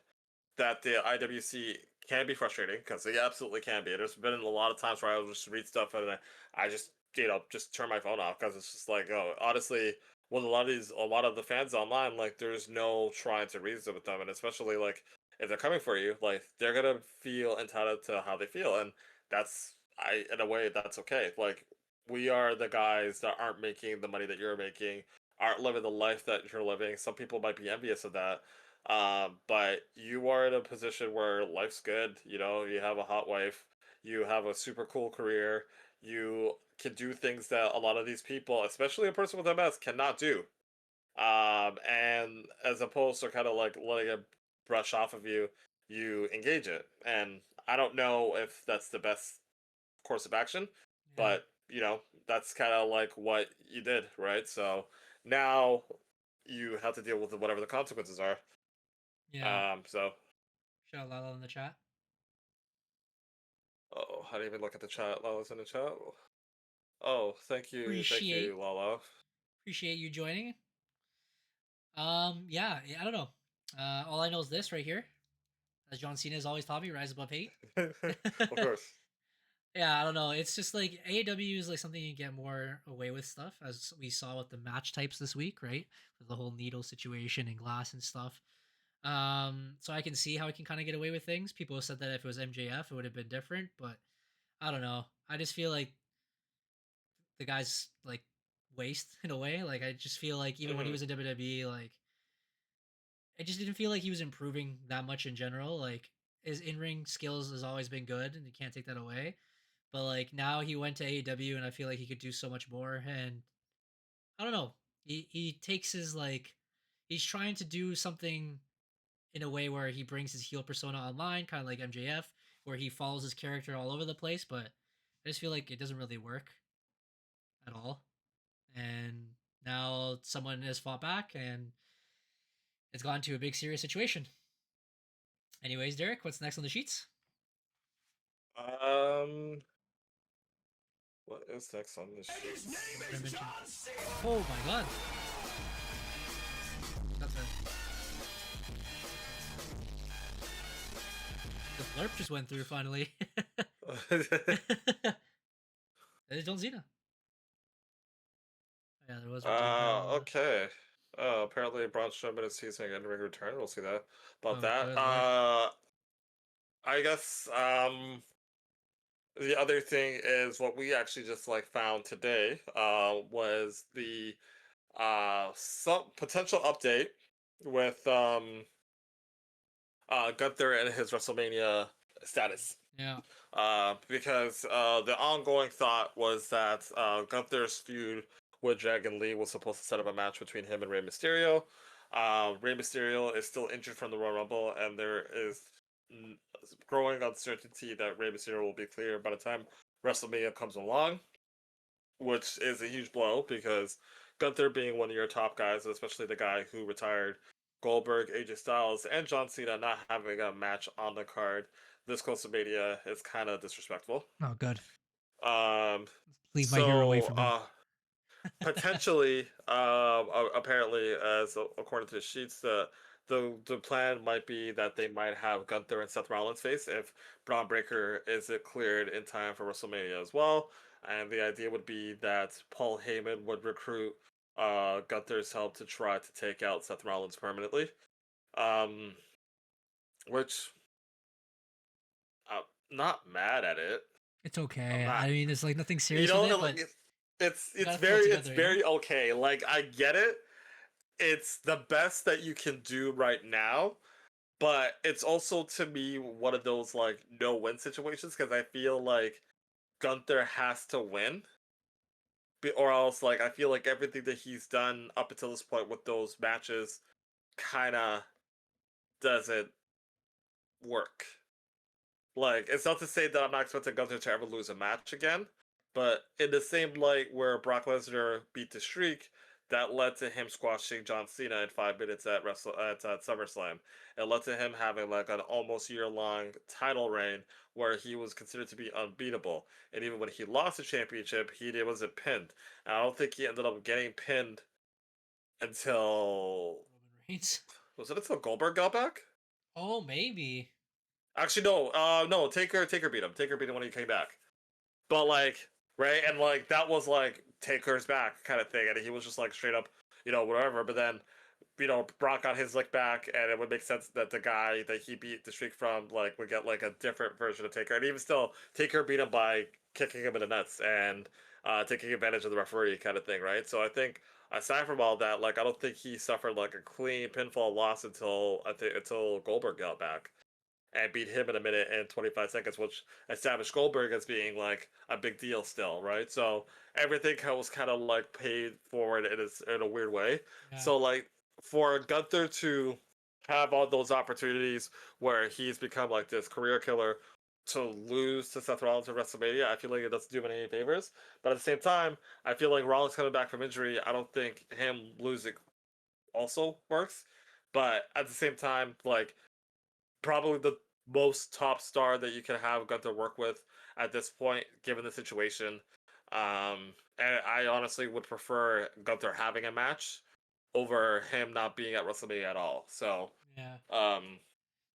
S2: that the IWC can be frustrating because they absolutely can be. There's been a lot of times where I will just read stuff and I just just turn my phone off because it's just like, oh, honestly, with a lot of the fans online, like there's no trying to reason with them, and especially like if they're coming for you, like they're gonna feel entitled to how they feel, and that's in a way that's okay. Like we are the guys that aren't making the money that you're making, aren't living the life that you're living. Some people might be envious of that, but you are in a position where life's good. You have a hot wife, you have a super cool career, you can do things that a lot of these people, especially a person with MS, cannot do. And as opposed to kind of like letting it brush off of you, you engage it. And I don't know if that's the best course of action,
S1: yeah,
S2: but that's kind of like what you did, right? So now you have to deal with whatever the consequences are.
S1: yeah.
S2: So
S1: Shout out Lala in the chat.
S2: oh, I didn't even look at the chat. Lala's in the chat. Oh, thank
S1: Appreciate
S2: you, Lala.
S1: appreciate you joining. Yeah, I don't know. All I know is this right here. As John Cena has always taught me, rise above hate.
S2: Of course.
S1: Yeah, I don't know. It's just like AEW is like something you get more away with stuff, as we saw with the match types this week, right? With the whole needle situation and glass and stuff. So I can see how I can kind of get away with things. People have said that if it was MJF, it would have been different, but I don't know. I just feel like the guy's like waste in a way. Like I just feel like even when he
S2: Hmm.
S1: was in WWE, like I just didn't feel like he was improving that much in general. Like his in ring skills has always been good, and you can't take that away. But like now he went to AEW, and I feel like he could do so much more. And I don't know. He takes his like he's trying to do something in a way where he brings his heel persona online, kind of like MJF, where he follows his character all over the place. But I just feel like it doesn't really work at all. And now someone has fought back, and it's gone to a big serious situation. Anyways, Derek, what's next on the sheets?
S2: Um, what is next on the
S1: I
S2: sheets?
S1: was gonna mention. Oh my god! Got the blurb just went through finally. There's John Cena. Yeah, there was one time.
S2: Okay. Apparently Braun Strowman is teasing in ring return. We'll see that about
S1: Oh,
S2: that.
S1: good lord.
S2: I guess the other thing is what we actually just like found today. Was the some potential update with Gunther and his WrestleMania status.
S1: Yeah.
S2: Because the ongoing thought was that Gunther's feud with Dragon Lee was supposed to set up a match between him and Rey Mysterio. Rey Mysterio is still injured from the Royal Rumble, and there is n- growing uncertainty that Rey Mysterio will be clear by the time WrestleMania comes along, which is a huge blow because Gunther being one of your top guys, especially the guy who retired Goldberg, AJ Styles, and John Cena not having a match on the card this close to Mania is kind of disrespectful.
S1: Oh, good.
S2: Um,
S1: Leave my hero away
S2: so
S1: from him.
S2: potentially, apparently, as according to the sheets, the plan might be that they might have Gunther and Seth Rollins face if Braun Breaker isn't cleared in time for WrestleMania as well. And the idea would be that Paul Heyman would recruit Gunther's help to try to take out Seth Rollins permanently. Um, which I'm not mad at it.
S1: It's
S2: I'm
S1: okay.
S2: not.
S1: I mean, there's like nothing
S2: You
S1: serious with
S2: know,
S1: it,
S2: like
S1: but you
S2: it's
S1: gotta throw it
S2: very it's
S1: together, you know?
S2: very okay. Like I get it. It's the best that you can do right now, but it's also to me one of those like no win situations because I feel like Gunther has to win, or else like I feel like everything that he's done up until this point with those matches kind of doesn't work. Like, it's not to say that I'm not expecting Gunther to ever lose a match again, but in the same light where Brock Lesnar beat the streak, that led to him squashing John Cena in 5 minutes at SummerSlam. It led to him having like an almost year-long title reign where he was considered to be unbeatable. And even when he lost the championship, he wasn't pinned. And I don't think he ended up getting pinned until
S1: Roman Reigns.
S2: was it until Goldberg got back?
S1: Oh, maybe.
S2: Actually, no. No. Taker beat him. Taker beat him when he came back. But like, right, and like that was like Taker's back kind of thing, and he was just like straight up, whatever. But then, Brock got his lick back, and it would make sense that the guy that he beat the streak from like would get like a different version of Taker, and even still, Taker beat him by kicking him in the nuts and taking advantage of the referee kind of thing, right? So I think aside from all that, like I don't think he suffered like a clean pinfall loss until Goldberg got back and beat him in a minute and 25 seconds, which established Goldberg as being like a big deal still, right? So everything was kind of like paid forward in a weird way.
S1: Yeah.
S2: So like for Gunther to have all those opportunities where he's become like this career killer to lose to Seth Rollins at WrestleMania, I feel like it doesn't do him any favors. But at the same time, I feel like Rollins coming back from injury, I don't think him losing also works. But at the same time, like probably the most top star that you can have Gunther work with at this point, given the situation. And I honestly would prefer Gunther having a match over him not being at WrestleMania at all. So
S1: Yeah.
S2: Um,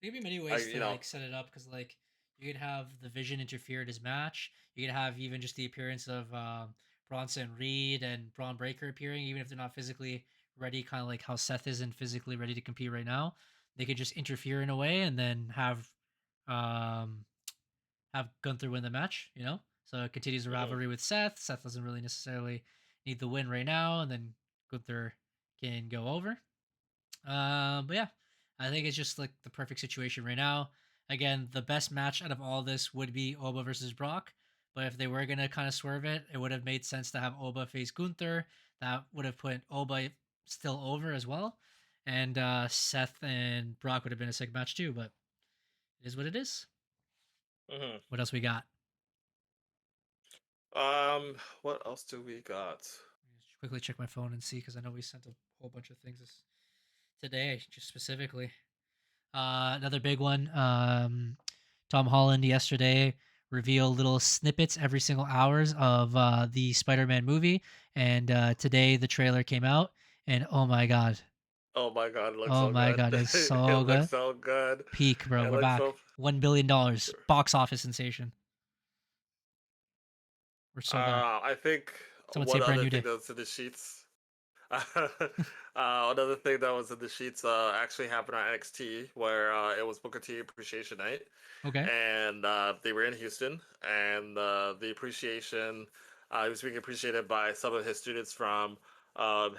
S1: There could be many
S2: I
S1: ways to like set it up because like you could have the Vision interfere in his match. You could have even just the appearance of Bronson Reed and Braun Breaker appearing, even if they're not physically ready, kind of like how Seth isn't physically ready to compete right now. They could just interfere in a way and then um, have Gunther win the match. So it continues the
S2: mhm,
S1: rivalry with Seth. Seth doesn't really necessarily need the win right now, and then Gunther can go over. But yeah, I think it's just like the perfect situation right now. Again, the best match out of all this would be Oba versus Brock. But if they were gonna kind of swerve it, it would have made sense to have Oba face Gunther. That would have put Oba still over as well, and Seth and Brock would have been a sick match too. But it is what it is.
S2: mhm.
S1: What else we got?
S2: What else do we got?
S1: Just quickly check my phone and see because I know we sent a whole bunch of things today, just specifically. Another big one. Tom Holland yesterday revealed little snippets every single hours of the Spider-Man movie, and today the trailer came out, and
S2: Oh my god, it looks
S1: oh
S2: so
S1: my
S2: good.
S1: god, it's
S2: It
S1: so
S2: looks
S1: good.
S2: so good.
S1: Peak, bro.
S2: It
S1: We're
S2: looks
S1: back.
S2: so.
S1: $1 billion box office sensation. We're so back.
S2: I think
S1: Someone say
S2: one
S1: brand
S2: other
S1: new
S2: thing
S1: day.
S2: that's in the sheets. Another thing that was in the sheets actually happened on NXT, where it was Booker T Appreciation Night,
S1: Okay.
S2: and they were in Houston, and the appreciation, he was being appreciated by some of his students from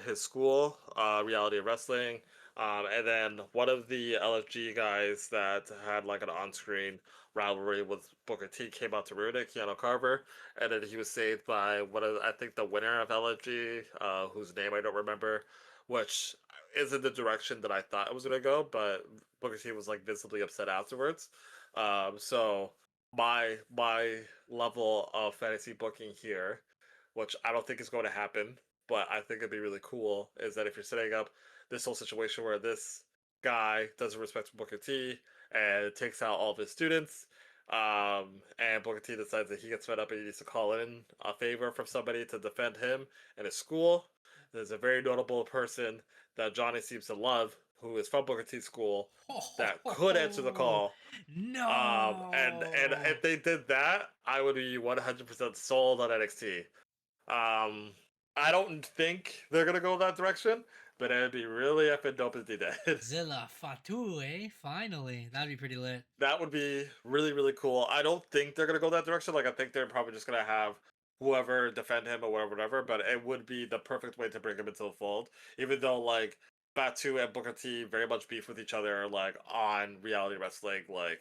S2: his school, Reality of Wrestling, and then one of the LFG guys that had like an on-screen rivalry with Booker T came out to ruin it, Keanu Carver, and then he was saved by one of I think the winner of LFG, whose name I don't remember, which isn't the direction that I thought it was gonna go, but Booker T was like visibly upset afterwards. So my level of fantasy booking here, which I don't think is going to happen, but I think it'd be really cool, is that if you're setting up this whole situation where this guy doesn't respect Booker T and takes out all of his students, and Booker T decides that he gets fed up and he needs to call in a favor from somebody to defend him in his school. There's a very notable person that Johnny seems to love, who is from Booker T's school, that could answer the call. And
S1: No.
S2: if they did that, I would be 100% sold on NXT. Um, I don't think they're gonna go that direction, but it'd be really effing dope if they did.
S1: Zilla Fatu, eh? Finally. That'd be pretty lit.
S2: That would be really really cool. I don't think they're gonna go that direction. Like I think they're probably just gonna have whoever defend him or whatever. But it would be the perfect way to bring him into the fold. Even though like Batu and Booker T very much beef with each other, like on reality wrestling. Like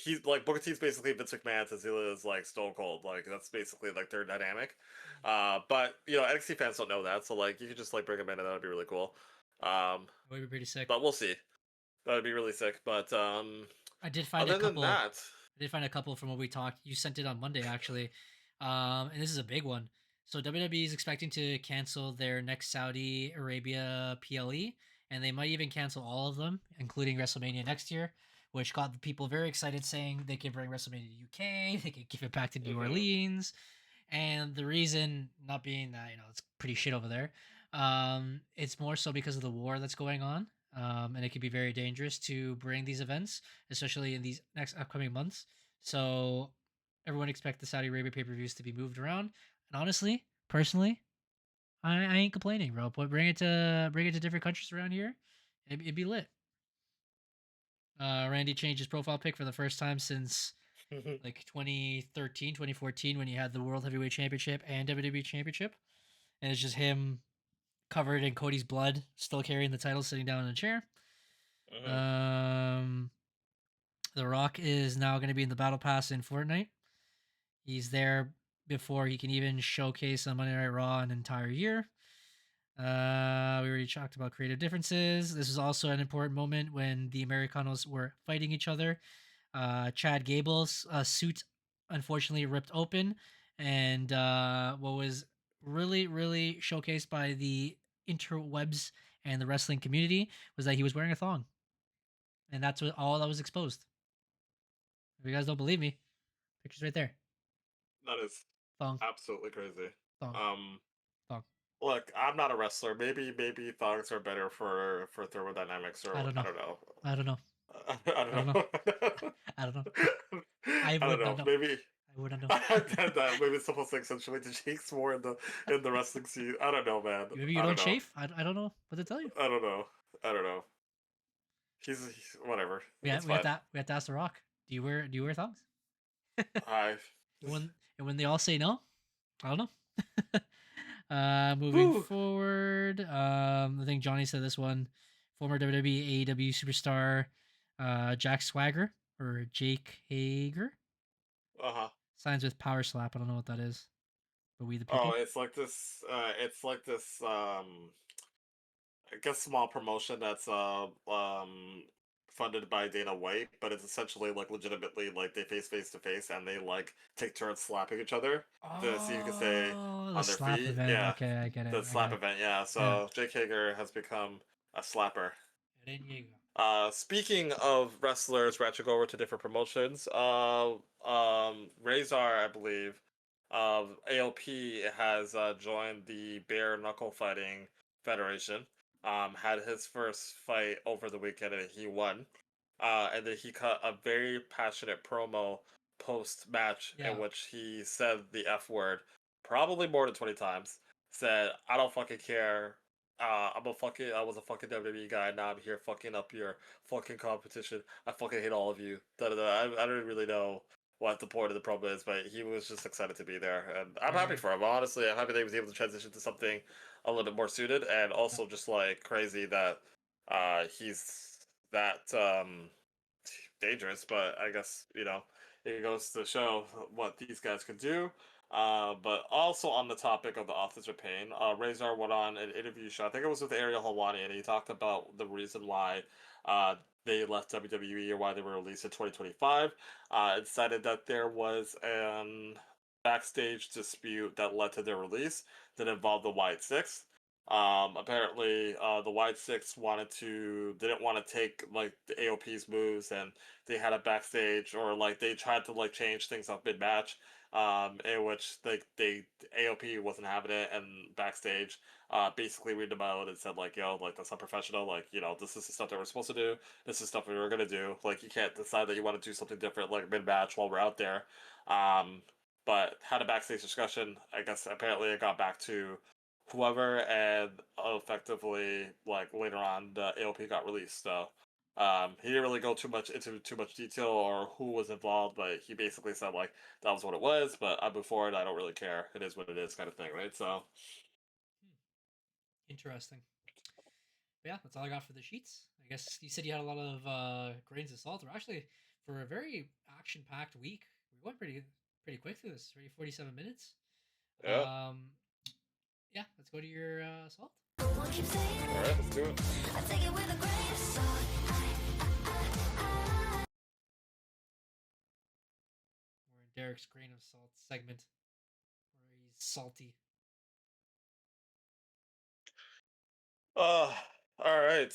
S2: he's like Booker T's basically Vince McMahon, Cecilia is like Stone Cold. Like that's basically like their dynamic. But NXT fans don't know that, so like you could just like bring him in and that would be really cool. Um,
S1: That would be pretty sick.
S2: but we'll see. That would be really sick. But
S1: I did find a
S2: other than
S1: couple.
S2: that,
S1: I did find a couple from what we talked. You sent it on Monday, actually, and this is a big one. So WWE is expecting to cancel their next Saudi Arabia PLE, and they might even cancel all of them, including WrestleMania next year, which got the people very excited, saying they can bring WrestleMania to UK, they can give it back to New
S2: hmm
S1: Orleans, and the reason not being that it's pretty shit over there. It's more so because of the war that's going on, and it can be very dangerous to bring these events, especially in these next upcoming months. So everyone expect the Saudi Arabia pay per views to be moved around. And honestly, personally, I ain't complaining, bro. But bring it to different countries around here. It'd be lit. Randy changed his profile pic for the first time since like 2013, 2014 when he had the World Heavyweight Championship and WWE Championship. And it's just him covered in Cody's blood, still carrying the title, sitting down in a chair.
S2: hmm
S1: Um, The Rock is now going to be in the Battle Pass in Fortnite. He's there before he can even showcase on Monday Night Raw an entire year. We already talked about creative differences. This is also an important moment when the Americanos were fighting each other. Chad Gable's suit unfortunately ripped open, and what was really, really showcased by the interwebs and the wrestling community was that he was wearing a thong, and that's all that was exposed. If you guys don't believe me, pictures right there.
S2: that is
S1: Thong,
S2: absolutely crazy.
S1: thong,
S2: Um,
S1: thong.
S2: Look, I'm not a wrestler. Maybe thongs are better for thermodynamics,
S1: I
S2: or
S1: don't
S2: I
S1: know.
S2: don't know.
S1: I don't know.
S2: I
S1: I don't
S2: don't
S1: know.
S2: know.
S1: I don't know. I
S2: I don't
S1: would not
S2: know.
S1: know.
S2: Maybe
S1: I wouldn't know.
S2: maybe it's supposed to accentuate the cheeks more in the wrestling scene. I don't know, man.
S1: Maybe you
S2: I don't
S1: don't
S2: know.
S1: shave. I don't know what to tell you.
S2: I don't know. I don't know. He's whatever. It's
S1: We have
S2: fine.
S1: to ask the Rock. Do you wear thongs?
S2: I.
S1: And when they all say no, I don't know. Moving
S2: Whew.
S1: forward, I think Johnny said this one. Former WWE AEW superstar, Jack Swagger or Jake Hager
S2: Uh-huh.
S1: signs with Power Slap. I don't know what that is, but we the
S2: Oh,
S1: people.
S2: it's like this. It's like this. I guess small promotion that's funded by Dana White, but it's essentially like legitimately like they face to face and they like take turns slapping each other to see who can stay
S1: Oh, the
S2: on their
S1: slap
S2: feet.
S1: event.
S2: Yeah,
S1: Okay, I get it.
S2: the
S1: I get
S2: slap
S1: it.
S2: event. Yeah,
S1: Yeah.
S2: so Jake Hager has become a slapper.
S1: There you go.
S2: Speaking of wrestlers branching over to different promotions, Razor, I believe, of ALP has joined the Bare Knuckle Fighting Federation. Had his first fight over the weekend and he won. And then he cut a very passionate promo post match in
S1: Yeah.
S2: which he said the F word probably more than 20 times. Said, I don't fucking care. I was a fucking WWE guy. Now I'm here fucking up your fucking competition. I fucking hate all of you. Da, da, da. I don't really know what the point of the promo is, but he was just excited to be there, and I'm happy
S1: Very.
S2: for him. Honestly, I'm happy that he was able to transition to something a little bit more suited, and
S1: Yeah.
S2: also just like crazy that he's that dangerous. But I guess it goes to show what these guys can do. But also on the topic of the Authors of Pain, Razor went on an interview show. I think it was with Ariel Helwani, and he talked about the reason why uh, they left WWE or why they were released in 2025. And cited that there was an backstage dispute that led to their release that involved the White Six. Apparently, the White Six didn't want to take like the AOP's moves, and they had a backstage or like they tried to like change things up mid match, in which they AOP wasn't having it, and backstage basically read them out and said like, yo, like that's not professional, like this is the stuff that we're supposed to do, this is stuff we were gonna do, like you can't decide that you want to do something different like mid match while we're out there. um but had a backstage discussion. I guess apparently it got back to whoever, and effectively like later on the AOP got released. So he didn't really go into too much detail or who was involved, but he basically said like that was what it was. But I move forward. I don't really care. It is what it is, kind of thing, right? So
S1: Hmm. Interesting. But yeah, that's all I got for the sheets. I guess you said you had a lot of grains of salt. Or actually, for a very action-packed week, we went pretty quick through this. Already 47 minutes.
S2: yeah,
S1: Yeah, let's go to your salt.
S2: all right, let's do it.
S1: We're in Derek's grain of salt segment, where he's salty.
S2: Uh, all right.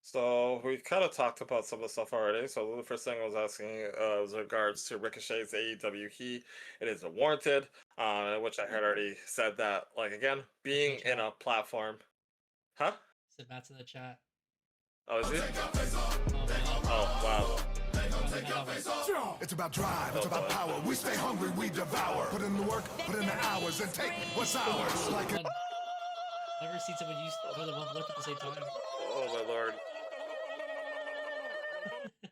S2: So we kind of talked about some of the stuff already. So the first thing I was asking was regards to Ricochet's AEW heat. It is warranted, which I had already said that. Like again,
S1: Matt's in
S2: being
S1: the
S2: in
S1: chat.
S2: a platform, huh?
S1: Said Matt's in the chat.
S2: Oh, is he?
S1: Oh man.
S2: Oh, wow.
S3: It's about drive, it's about power. We stay hungry, we devour. Put in the work, put in the hours, and take what's ours. Like
S1: I've never seen someone use more than one look at the same time.
S2: Oh my lord.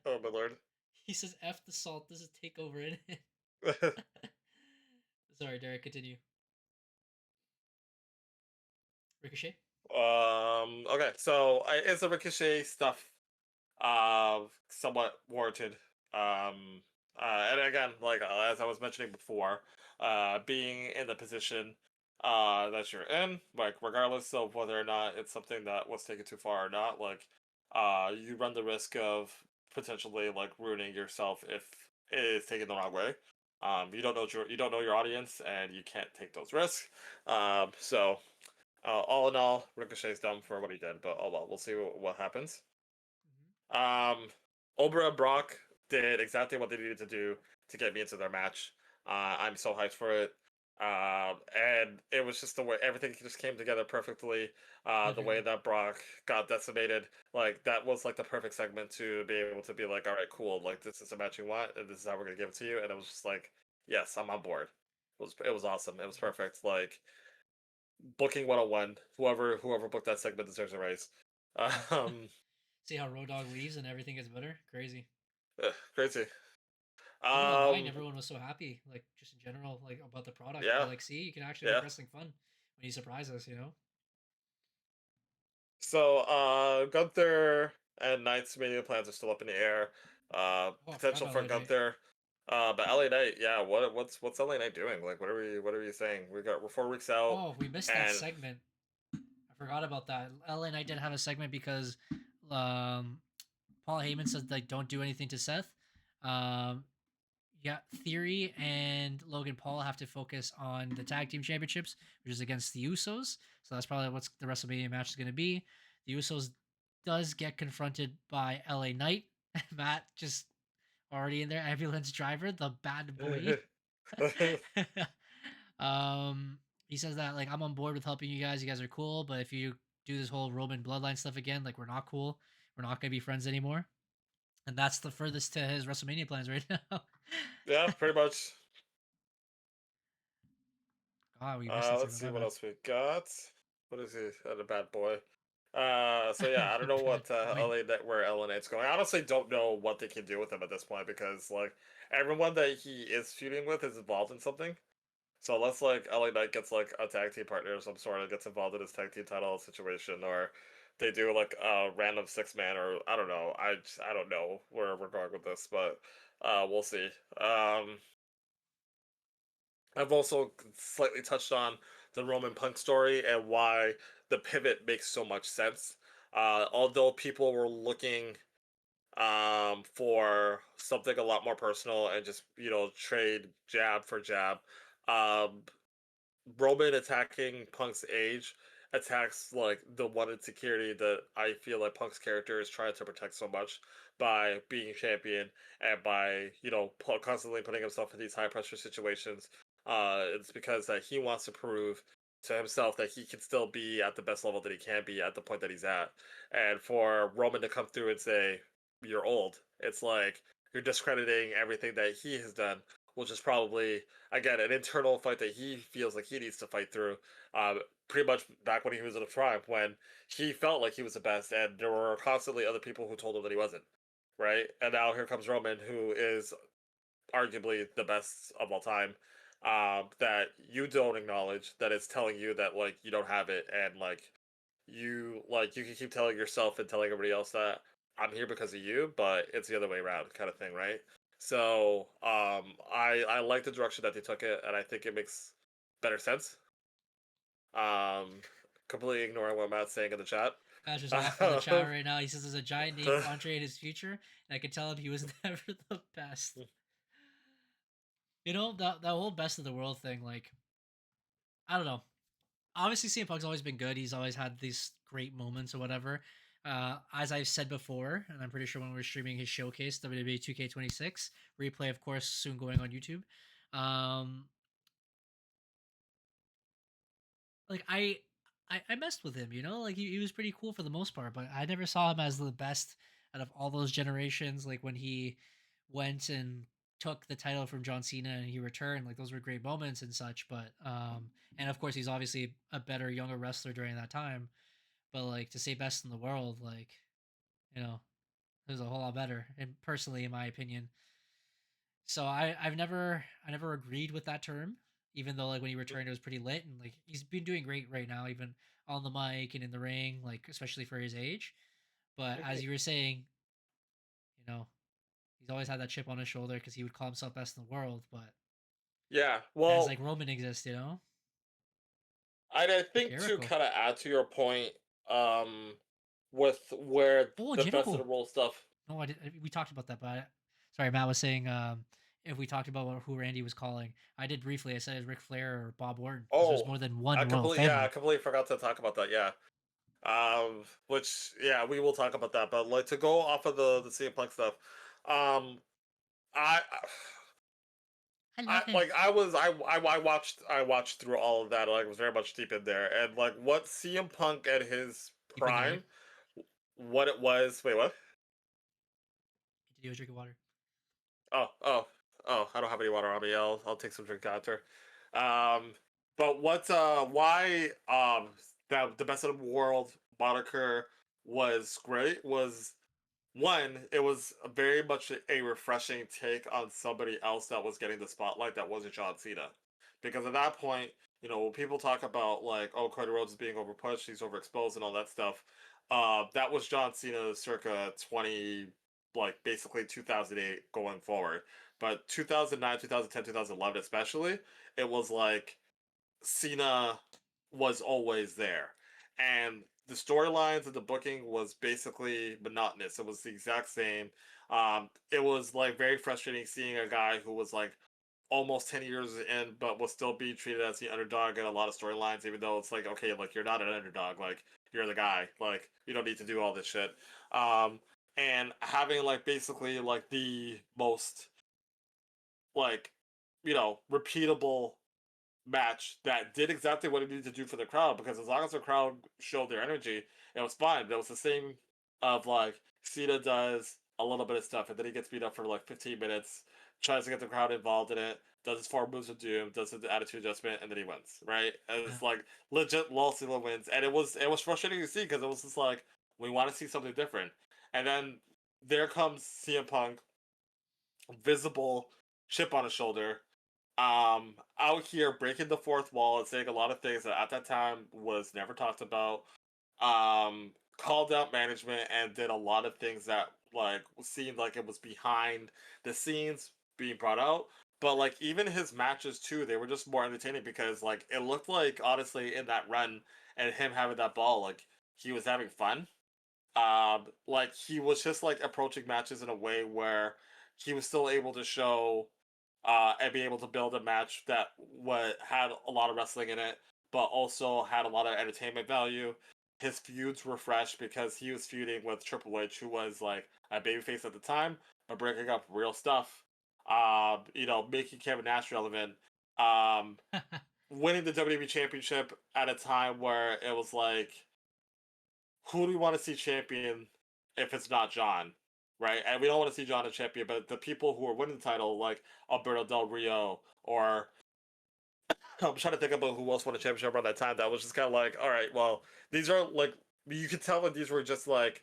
S2: Oh my lord.
S1: He says F the salt, this is takeover in it. Sorry, Derek, continue. Ricochet?
S2: Okay, so is the Ricochet stuff somewhat warranted? And again, like as I was mentioning before, being in the position that you're in, like regardless of whether or not it's something that was taken too far or not, like you run the risk of potentially like ruining yourself if it is taken the wrong way. You don't know your audience, and you can't take those risks. So all in all, Ricochet's dumb for what he did, but oh well, we'll see what happens.
S1: Mm-hmm.
S2: Obra and Brock did exactly what they needed to do to get me into their match. I'm so hyped for it. And it was just the way everything just came together perfectly. The way that Brock got decimated, like that was like the perfect segment to be able to be like, all right, cool, like this is a match you want, and this is how we're gonna give it to you. And it was just like, yes, I'm on board. It was awesome. It was perfect. Like booking 101. Whoever booked that segment deserves a raise. Um,
S1: See how Road Dogg leaves and everything gets better. Crazy.
S2: Crazy.
S1: Even online,
S2: Um,
S1: everyone was so happy, like just in general, like about the product.
S2: yeah,
S1: They're like, see, you can actually
S2: yeah.
S1: make wrestling fun when you surprise us, you know?
S2: So, Gunther and Knight's media plans are still up in the air.
S1: Oh, I forgot
S2: Potential
S1: about
S2: for
S1: LA Knight.
S2: Gunther. But LA Knight, yeah. What's LA Knight doing? Like, what are we saying? We're 4 weeks out,
S1: Oh, we missed that
S2: and
S1: segment. I forgot about that. LA Knight did have a segment because um, Paul Heyman says like don't do anything to Seth. Um, yeah, Theory and Logan Paul have to focus on the tag team championships, which is against the Usos. So that's probably what the WrestleMania match is going to be. The Usos does get confronted by LA Knight. Matt just already in there, ambulance driver, the bad boy. um, he says that like I'm on board with helping you guys. You guys are cool, but if you do this whole Roman bloodline stuff again, like we're not cool. We're not gonna be friends anymore. And that's the furthest to his WrestleMania plans right now.
S2: yeah, pretty much.
S1: God, we missed that
S2: Let's
S1: segment.
S2: see
S1: My
S2: what
S1: bad.
S2: else we got. What is he? The bad boy. So yeah, I don't know
S1: Bad
S2: what
S1: boy.
S2: where LA Knight's going. I honestly don't know what they can do with him at this point because like everyone that he is feuding with is involved in something. So unless like LA Knight gets like a tag team partner of some sort and gets involved in his tag team title situation, or they do like a random 6 man, or I don't know. I don't know where we're going with this, but we'll see. I've also slightly touched on the Roman Punk story and why the pivot makes so much sense. Although people were looking for something a lot more personal and just trade jab for jab, um, Roman attacking Punk's age attacks like the one insecurity that I feel like Punk's character is trying to protect so much by being champion and by constantly putting himself in these high pressure situations. It's because that he wants to prove to himself that he can still be at the best level that he can be at the point that he's at. And for Roman to come through and say you're old, it's like you're discrediting everything that he has done, which is probably again an internal fight that he feels like he needs to fight through. Pretty much back when he was in the prime, when he felt like he was the best, and there were constantly other people who told him that he wasn't. Right, and now here comes Roman, who is arguably the best of all time. That you don't acknowledge, that is telling you that like you don't have it, and you can keep telling yourself and telling everybody else that I'm here because of you, but it's the other way around, kind of thing, right? So I like the direction that they took it, and I think it makes better sense. Um, Completely ignoring what Matt's saying in the chat.
S1: Ash is off in the chat right now. He says there's a giant named Andre in his future, and I could tell him he was never the best. You know, that whole best of the world thing, like I don't know. Obviously CM Punk's always been good. He's always had these great moments or whatever. As I've said before, and I'm pretty sure when we're streaming his showcase, WWE 2K26 replay, of course, soon going on YouTube. Um, like I messed with him, you know, like he was pretty cool for the most part, but I never saw him as the best out of all those generations. Like when he went and took the title from John Cena and he returned, like those were great moments and such. But and of course he's obviously a better, younger wrestler during that time. But like to say best in the world, like you know, it was a whole lot better, and personally, in my opinion. So I never agreed with that term, even though like when he returned it was pretty lit and like he's been doing great right now, even on the mic and in the ring, like especially for his age. But as you were saying, you know, he's always had that chip on his shoulder because he would call himself best in the world. But
S2: Yeah,
S1: as
S2: well,
S1: like Roman exists, you know,
S2: I
S1: or
S2: think to
S1: Jericho.
S2: kind of add to your point, um, with where
S1: Oh,
S2: the best of the
S1: Jericho.
S2: world stuff.
S1: No, we talked about that, but sorry, Matt was saying if we talked about who Randy was calling, I did briefly. I said it was Ric Flair or Bob Orton because there's
S2: Oh,
S1: more than one royal
S2: I
S1: family.
S2: completely forgot to talk about that. Yeah. Which yeah, we will talk about that. But like to go off of the CM Punk stuff, um, I
S1: I love him.
S2: I watched through all of that. Like, was very much deep in there, and like what CM Punk at his
S1: You bring the mic?
S2: prime, what it was. Wait, what?
S1: Continue drinking water.
S2: Oh! I don't have any water on me. I'll take some drink after. Um, but what? Why? That the best of the world moniker was great was one, it was very much a refreshing take on somebody else that was getting the spotlight that wasn't John Cena. Because at that point, when people talk about like, oh, Cody Rhodes is being overpushed, he's overexposed and all that stuff, that was John Cena circa 20, like basically 2008 going forward. But 2009, 2010, 2011 especially, it was like Cena was always there. And the storylines and the booking was basically monotonous. It was the exact same. It was like very frustrating seeing a guy who was like almost 10 years in, but will still be treated as the underdog in a lot of storylines, even though it's like, okay, like you're not an underdog. Like, you're the guy. Like, you don't need to do all this shit. And having like basically like the most like, repeatable match that did exactly what it needed to do for the crowd, because as long as the crowd showed their energy, it was fine. It was the same of like Cena does a little bit of stuff and then he gets beat up for like 15 minutes, tries to get the crowd involved in it, does his 4 moves of doom, does the attitude adjustment, and then he wins, right? And
S1: Yeah.
S2: it's like legit Lost Cena wins. And it was frustrating to see because it was just like, we want to see something different. And then there comes CM Punk, visible chip on his shoulder, out here breaking the fourth wall and saying a lot of things that at that time was never talked about. Called out management and did a lot of things that like seemed like it was behind the scenes being brought out. But like even his matches too, they were just more entertaining because like it looked like honestly in that run and him having that ball, like he was having fun. Like he was just like approaching matches in a way where he was still able to show and be able to build a match that had a lot of wrestling in it, but also had a lot of entertainment value. His feuds were fresh because he was feuding with Triple H, who was like a babyface at the time, but breaking up real stuff. Making Kevin Nash relevant. Um, Winning the WWE Championship at a time where it was like, who do we want to see champion if it's not John, right? And we don't want to see John as champion, but the people who are winning the title, like Alberto Del Rio, or I'm trying to think about who else won a championship around that time. That was just kind of like, all right, well, these are like, you could tell that these were just like,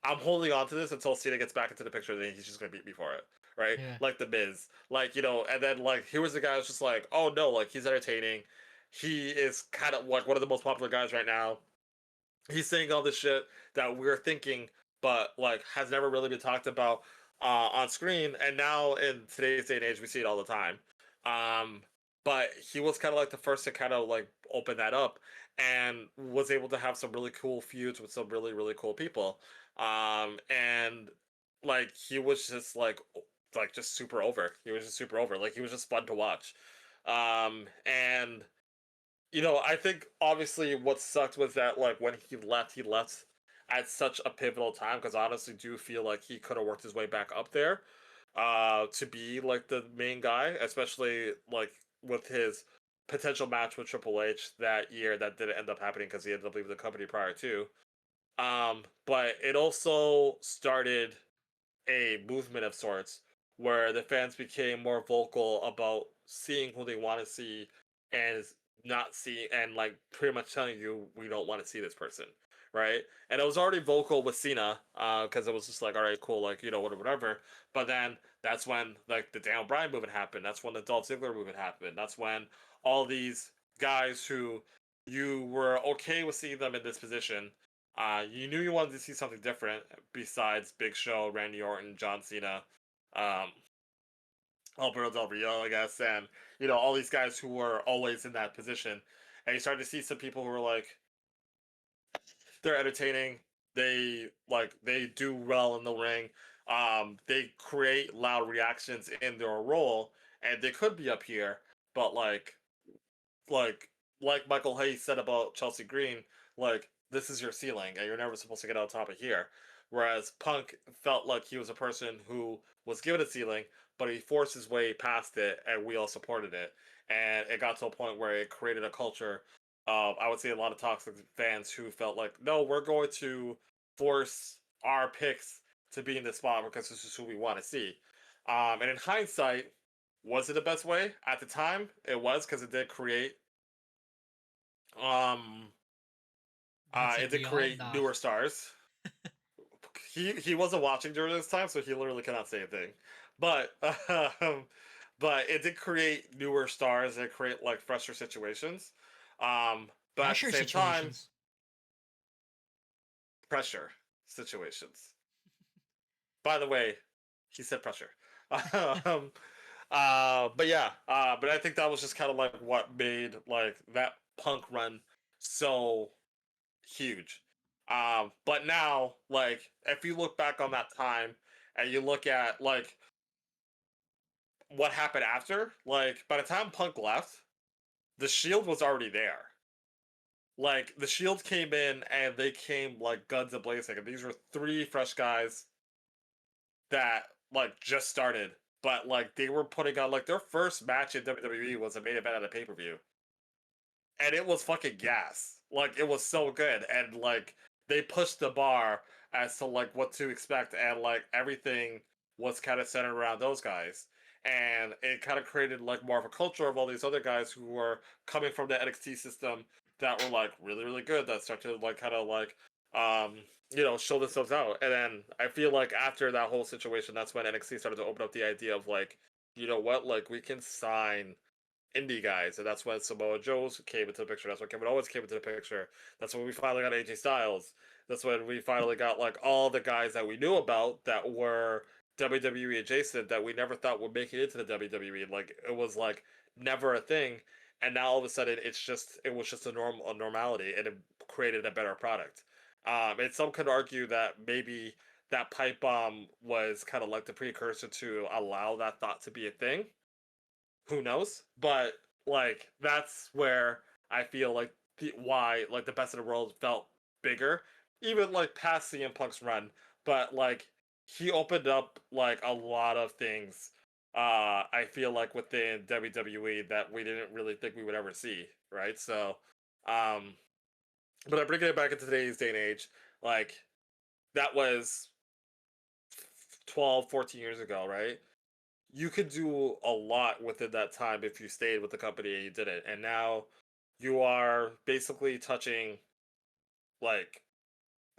S2: I'm holding on to this until Cena gets back into the picture, then he's just gonna beat me for it, right?
S1: Yeah.
S2: Like the Miz, like and then like here was the guy who's just like, oh no, like he's entertaining, he is kind of like one of the most popular guys right now. He's saying all this shit that we're thinking, but like has never really been talked about on screen. And now in today's day and age, we see it all the time. Um, but he was kind of like the first to kind of like open that up and was able to have some really cool feuds with some really really cool people. And like he was just like just super over. He was just super over. Like he was just fun to watch. And I think obviously what sucked was that like when he left at such a pivotal time, because I honestly do feel like he could have worked his way back up there, to be like the main guy, especially like with his potential match with Triple H that year that didn't end up happening because he ended up leaving the company prior to. But it also started a movement of sorts where the fans became more vocal about seeing who they want to see and not seeing and like pretty much telling you we don't want to see this person, right? And it was already vocal with Cena because it was just like, all right, cool, like whatever. But then that's when like the Daniel Bryan movement happened. That's when the Dolph Ziggler movement happened. That's when all these guys who you were okay with seeing them in this position, you knew you wanted to see something different besides Big Show, Randy Orton, John Cena, um, Alberto Del Rio, I guess, and all these guys who were always in that position. And you started to see some people who were like, they're entertaining. They do well in the ring. They create loud reactions in their role, and they could be up here, but like like Michael Hayes said about Chelsea Green, like this is your ceiling, and you're never supposed to get on top of here. whereas Punk felt like he was a person who was given a ceiling, but he forced his way past it, and we all supported it. And it got to a point where it created a culture of, I would say, a lot of toxic fans who felt like, no, we're going to force our picks to be in this spot because this is who we want to see. And in hindsight, was it the best way? At the time, it was, because it did create um it did create newer stars. He wasn't watching during this time, so he literally cannot say a thing. But but it did create newer stars and create like fresher situations. But at the same time, pressure situations. By the way, he said pressure. But yeah, but I think that was just kind of like what made like that Punk run so huge. But now, like, if you look back on that time and you look at like what happened after, like by the time Punk left, the Shield was already there. Like the Shield came in and they came like guns a blazing, and these were three fresh guys that like just started, but like they were putting on like their first match in WWE was a main event at a pay-per-view. And it was fucking gas. Like it was so good, and like they pushed the bar as to like what to expect, and like everything was kind of centered around those guys. And it kind of created like more of a culture of all these other guys who were coming from the NXT system that were like really, really good, that started to like kind of like show themselves out. And then I feel like after that whole situation, that's when NXT started to open up the idea of like, you know what, like we can sign indie guys, and that's when Samoa Joe came into the picture. That's when Kevin Owens came into the picture. That's when we finally got AJ Styles. That's when we finally got like all the guys that we knew about that were WWE adjacent that we never thought would make it into the WWE. Like it was like never a thing, and now all of a sudden it was just a normality, and it created a better product. And some could argue that maybe that pipe bomb was kind of like the precursor to allow that thought to be a thing. Who knows? But like that's where I feel like why like the best in the world felt bigger, even like past CM Punk's run. But like he opened up like a lot of things. I feel like within WWE that we didn't really think we would ever see, right? So, um, but I'm bringing it back into today's day and age. Like that was 12, 14 years ago, right? You could do a lot within that time if you stayed with the company and you did it. And now you are basically touching like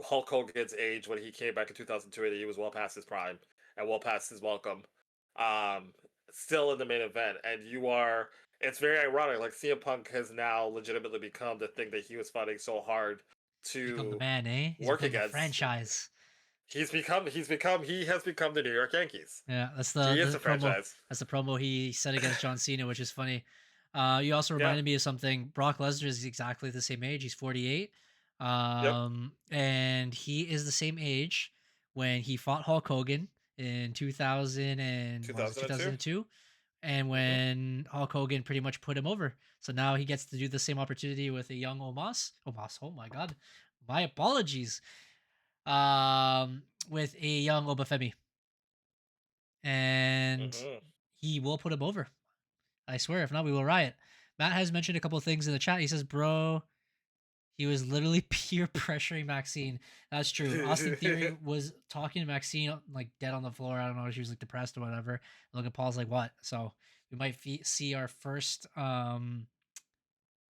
S2: Hulk Hogan's age when he came back in 2002, and he was well past his prime and well past his welcome. Um, Still in the main event, and you are. It's very ironic. Like CM Punk has now legitimately become the thing that he was fighting so hard to
S1: become the man, eh?
S2: work against.
S1: Franchise. He has become
S2: the New York Yankees.
S1: Yeah, that's
S2: he is
S1: the
S2: the
S1: promo.
S2: franchise.
S1: That's the promo he said against John Cena, which is funny. You also reminded me of something. Brock Lesnar is exactly the same age. He's 48. And he is the same age when he fought Hulk Hogan in 2002. And when Hulk Hogan pretty much put him over. So now he gets to do the same opportunity with a young Omos. Oh my God. My apologies. With a young Obafemi. And he will put him over. I swear. If not, we will riot. Matt has mentioned a couple of things in the chat. He says, bro, he was literally peer pressuring Maxine. That's true. Austin Theory was talking to Maxine like dead on the floor. I don't know if she was like depressed or whatever. Logan Paul's like, what? So we might see our first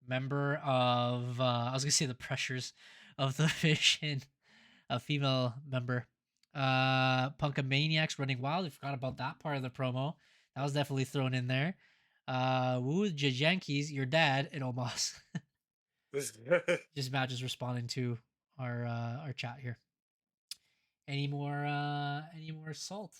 S1: member of I was gonna say the pressures of the Vision, a female member. Punkamaniacs running wild. I forgot about that part of the promo. That was definitely thrown in there. Woo Jankies, your dad, and Omos. Just Matt just responding to our chat here. Any more salt?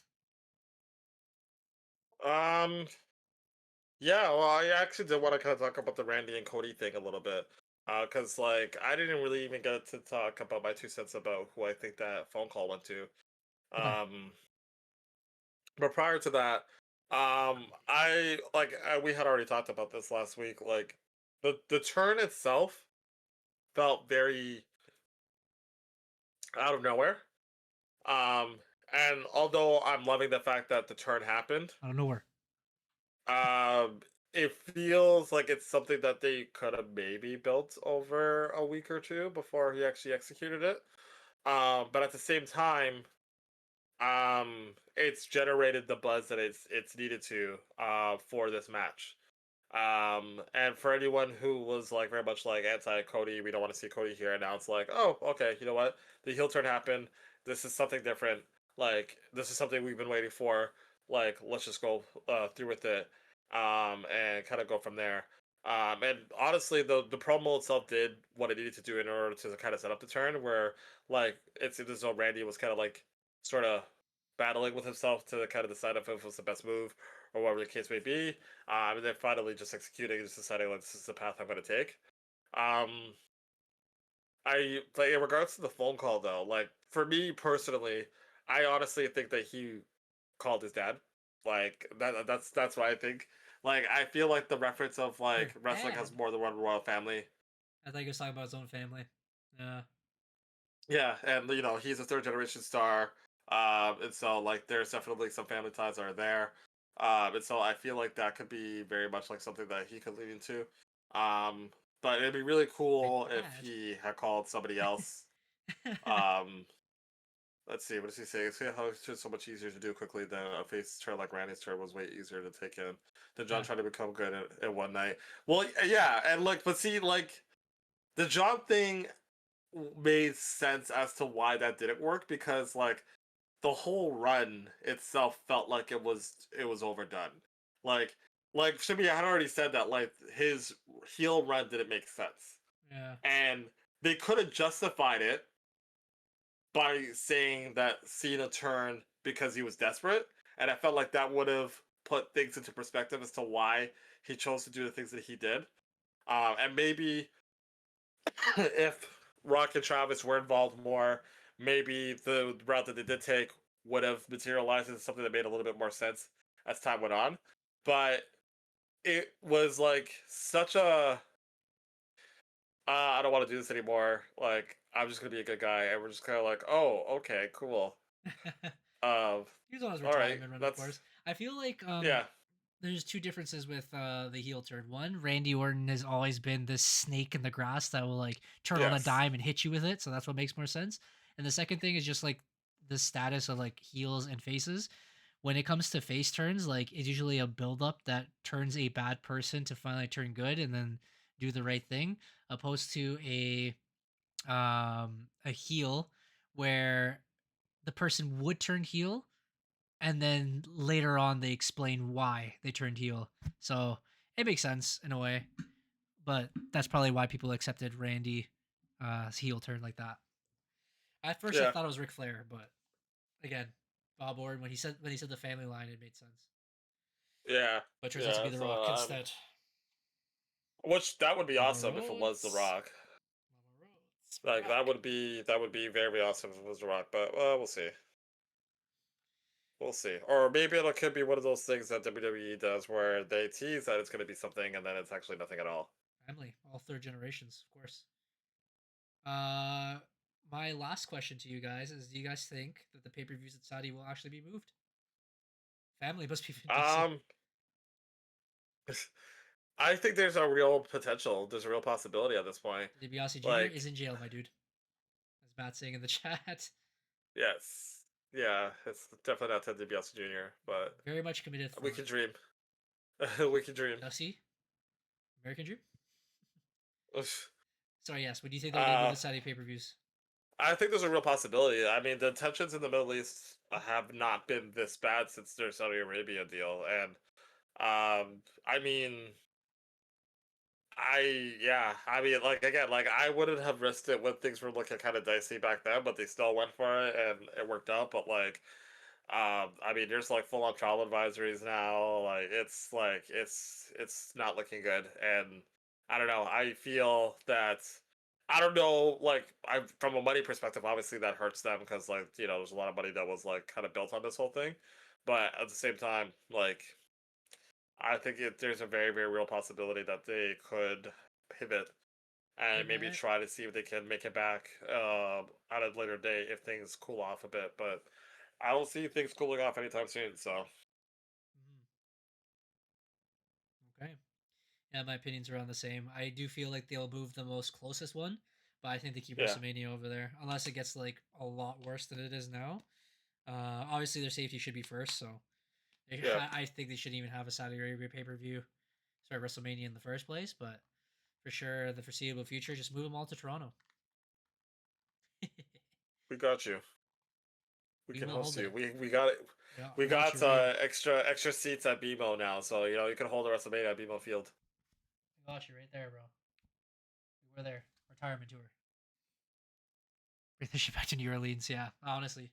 S2: Yeah, well, I actually did want to kind of talk about the Randy and Cody thing a little bit. Because like I didn't really even get to talk about my 2 cents about who I think that phone call went to.
S1: Okay.
S2: But prior to that, we had already talked about this last week. Like the turn itself felt very out of nowhere. And although I'm loving the fact that the turn happened,
S1: Out of nowhere.
S2: it feels like it's something that they could have maybe built over a week or two before he actually executed it. But at the same time, it's generated the buzz that it's needed to for this match. And for anyone who was like very much like anti Cody, we don't want to see Cody here, and now it's like, oh, okay, you know what? The heel turn happened. This is something different. Like, this is something we've been waiting for. Like, let's just go through with it, and kind of go from there. And honestly, the promo itself did what it needed to do in order to kind of set up the turn, where like it's as though Randy was kind of like sort of battling with himself to kind of decide if it was the best move or whatever the case may be. And then finally just executing, just deciding like this is the path I'm going to take. Um, I like in regards to the phone call though, like for me personally, I honestly think that he called his dad. Like that's what I think. Like I feel like the reference of like
S1: Your
S2: wrestling has
S1: dad?
S2: more than one royal family.
S1: I thought he was talking about his own family. Yeah.
S2: Yeah, and you know he's a third generation star, and so like there's definitely some family ties that are there, and so I feel like that could be very much like something that he could lead into, um, but it'd be really
S1: My
S2: cool if
S1: dad.
S2: he had called somebody else. Um, let's see, what does he say? It's how it's just so much easier to do quickly than a face turn like Randy's turn was way easier to take in than John
S1: Yeah.
S2: trying to become good in one night. Well, yeah, and like, but see, like the John thing made sense as to why that didn't work because like the whole run itself felt like it was overdone. Like like Shimmy had already said that like his heel run didn't make sense.
S1: Yeah.
S2: And they could have justified it by saying that Cena turned because he was desperate. And I felt like that would have put things into perspective as to why he chose to do the things that he did. And maybe if Rock and Travis were involved more, maybe the route that they did take would have materialized into something that made a little bit more sense as time went on. But it was like such a I don't want to do this anymore. Like I'm just gonna be a good guy, and we're just kind of like, oh, okay, cool.
S1: He was on his
S2: All right,
S1: retirement run, of
S2: that's
S1: course. I feel like
S2: yeah,
S1: there's two differences with the heel turn. One, Randy Orton has always been this snake in the grass that will like turn on a
S2: yes,
S1: dime and hit you with it, so that's what makes more sense. And the second thing is just like the status of like heels and faces. When it comes to face turns, like it's usually a buildup that turns a bad person to finally turn good and then do the right thing, opposed to a heel where the person would turn heel and then later on they explain why they turned heel. So it makes sense in a way, but that's probably why people accepted Randy heel turn like that. At first I
S2: yeah,
S1: thought it was Ric Flair, but again, Bob Orton when he said the family line, it made sense.
S2: yeah,
S1: But it turns out to
S2: yeah.
S1: be The
S2: So,
S1: Rock instead.
S2: which that would be
S1: Mama
S2: awesome if it was The
S1: Rhodes.
S2: Rock.
S1: Mama Rhodes.
S2: Like
S1: Rock.
S2: that would be very awesome if it was The Rock. But we'll see. We'll see. Or maybe it could be one of those things that WWE does where they tease that it's going to be something and then it's actually nothing at all.
S1: Family. All third generations, of course. Uh my last question to you guys is, do you guys think that the pay-per-views at Saudi will actually be moved? Family must be Vin Diesel.
S2: Um, I think there's a real potential. There's a real possibility at this point.
S1: DiBiase Jr.
S2: Like,
S1: is in jail, my dude. As Matt's saying in the chat.
S2: yes, yeah, it's definitely not Ted DiBiase Jr., but
S1: Very much committed
S2: we
S1: fraud.
S2: can dream. We can dream.
S1: See? American Dream?
S2: Oof.
S1: Sorry, yes. What do you think they're going to move
S2: Uh,
S1: the Saudi pay-per-views?
S2: I think there's a real possibility. I mean, the tensions in the Middle East have not been this bad since their Saudi Arabia deal, and I mean, I mean, like again, like I wouldn't have risked it when things were looking kind of dicey back then, but they still went for it and it worked out. But I mean, there's like full on travel advisories now. Like it's not looking good, and I don't know. I feel that I don't know. Like I from a money perspective, obviously that hurts them because like you know there's a lot of money that was like kind of built on this whole thing, but at the same time, like I think there's a very, very real possibility that they could pivot and maybe
S1: man.
S2: try to see if they can make it back at a later date if things cool off a bit. But I don't see things cooling off anytime soon. So
S1: Okay. Yeah, my opinion's around the same. I do feel like they'll move the most closest one, but I think they keep
S2: yeah,
S1: WrestleMania over there unless it gets like a lot worse than it is now. Obviously their safety should be first, so
S2: yeah,
S1: I think they shouldn't even have a Saudi Arabia pay per view, sorry WrestleMania in the first place. But for sure, the foreseeable future, just move them all to Toronto.
S2: we got you. We
S1: We
S2: can
S1: will
S2: host
S1: hold
S2: you.
S1: it.
S2: We got it. We
S1: We got
S2: got
S1: you right.
S2: extra seats at BMO now, so you can hold the WrestleMania at BMO Field.
S1: We got you right there, bro. We were there. Retirement tour. Bring the shit back to New Orleans, yeah. Honestly.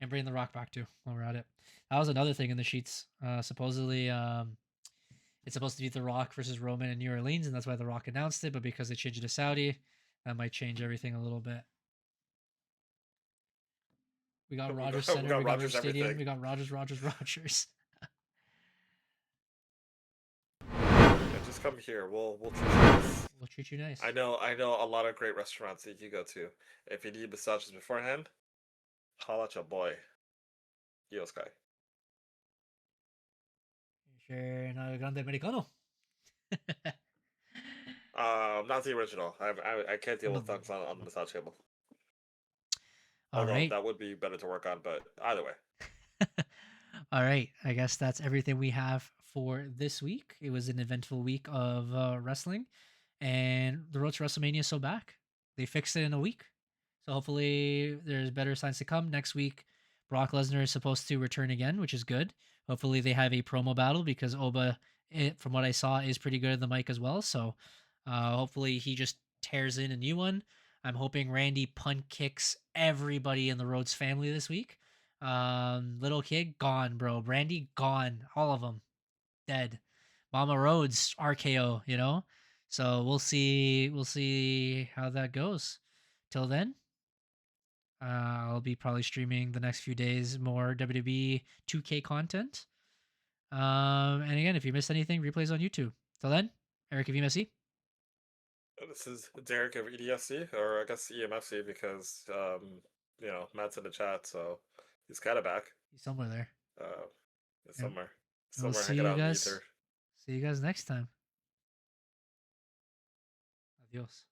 S1: And bring the Rock back too while we're at it. That was another thing in the sheets. Supposedly, it's supposed to be The Rock versus Roman in New Orleans, and that's why The Rock announced it. But because they changed it to Saudi, that might change everything a little bit. We got Rogers
S2: we
S1: Center,
S2: got
S1: we got
S2: Rogers
S1: Rogers Stadium,
S2: everything.
S1: we got Rogers.
S2: Yeah, just come here. We'll treat you nice.
S1: We'll treat you nice.
S2: I know a lot of great restaurants that you go to. If you need massages beforehand, holla at your boy. Yo Sky.
S1: Sure, no grande americano.
S2: Not the original. I can't deal with thugs on the massage table.
S1: All
S2: Although
S1: right.
S2: that would be better to work on, but either way.
S1: All right. I guess that's everything we have for this week. It was an eventful week of wrestling, and the road to WrestleMania is so back. They fixed it in a week. So hopefully there's better signs to come. Next week, Brock Lesnar is supposed to return again, which is good. Hopefully they have a promo battle because Oba, from what I saw, is pretty good at the mic as well. So hopefully he just tears in a new one. I'm hoping Randy punt kicks everybody in the Rhodes family this week. Little kid gone, bro. Randy gone. All of them dead. Mama Rhodes RKO. So we'll see. We'll see how that goes. Till then, I'll be probably streaming the next few days more WWE 2K content. And again, if you missed anything, replays on YouTube. Till then, Eric of EMFC.
S2: This is Derek of EDFC, or I guess EMFC, because Matt's in the chat, so he's kind of back.
S1: He's somewhere there.
S2: Somewhere,
S1: We'll
S2: somewhere
S1: see
S2: hanging
S1: you
S2: out in the
S1: guys.
S2: ether.
S1: See you guys next time. Adios.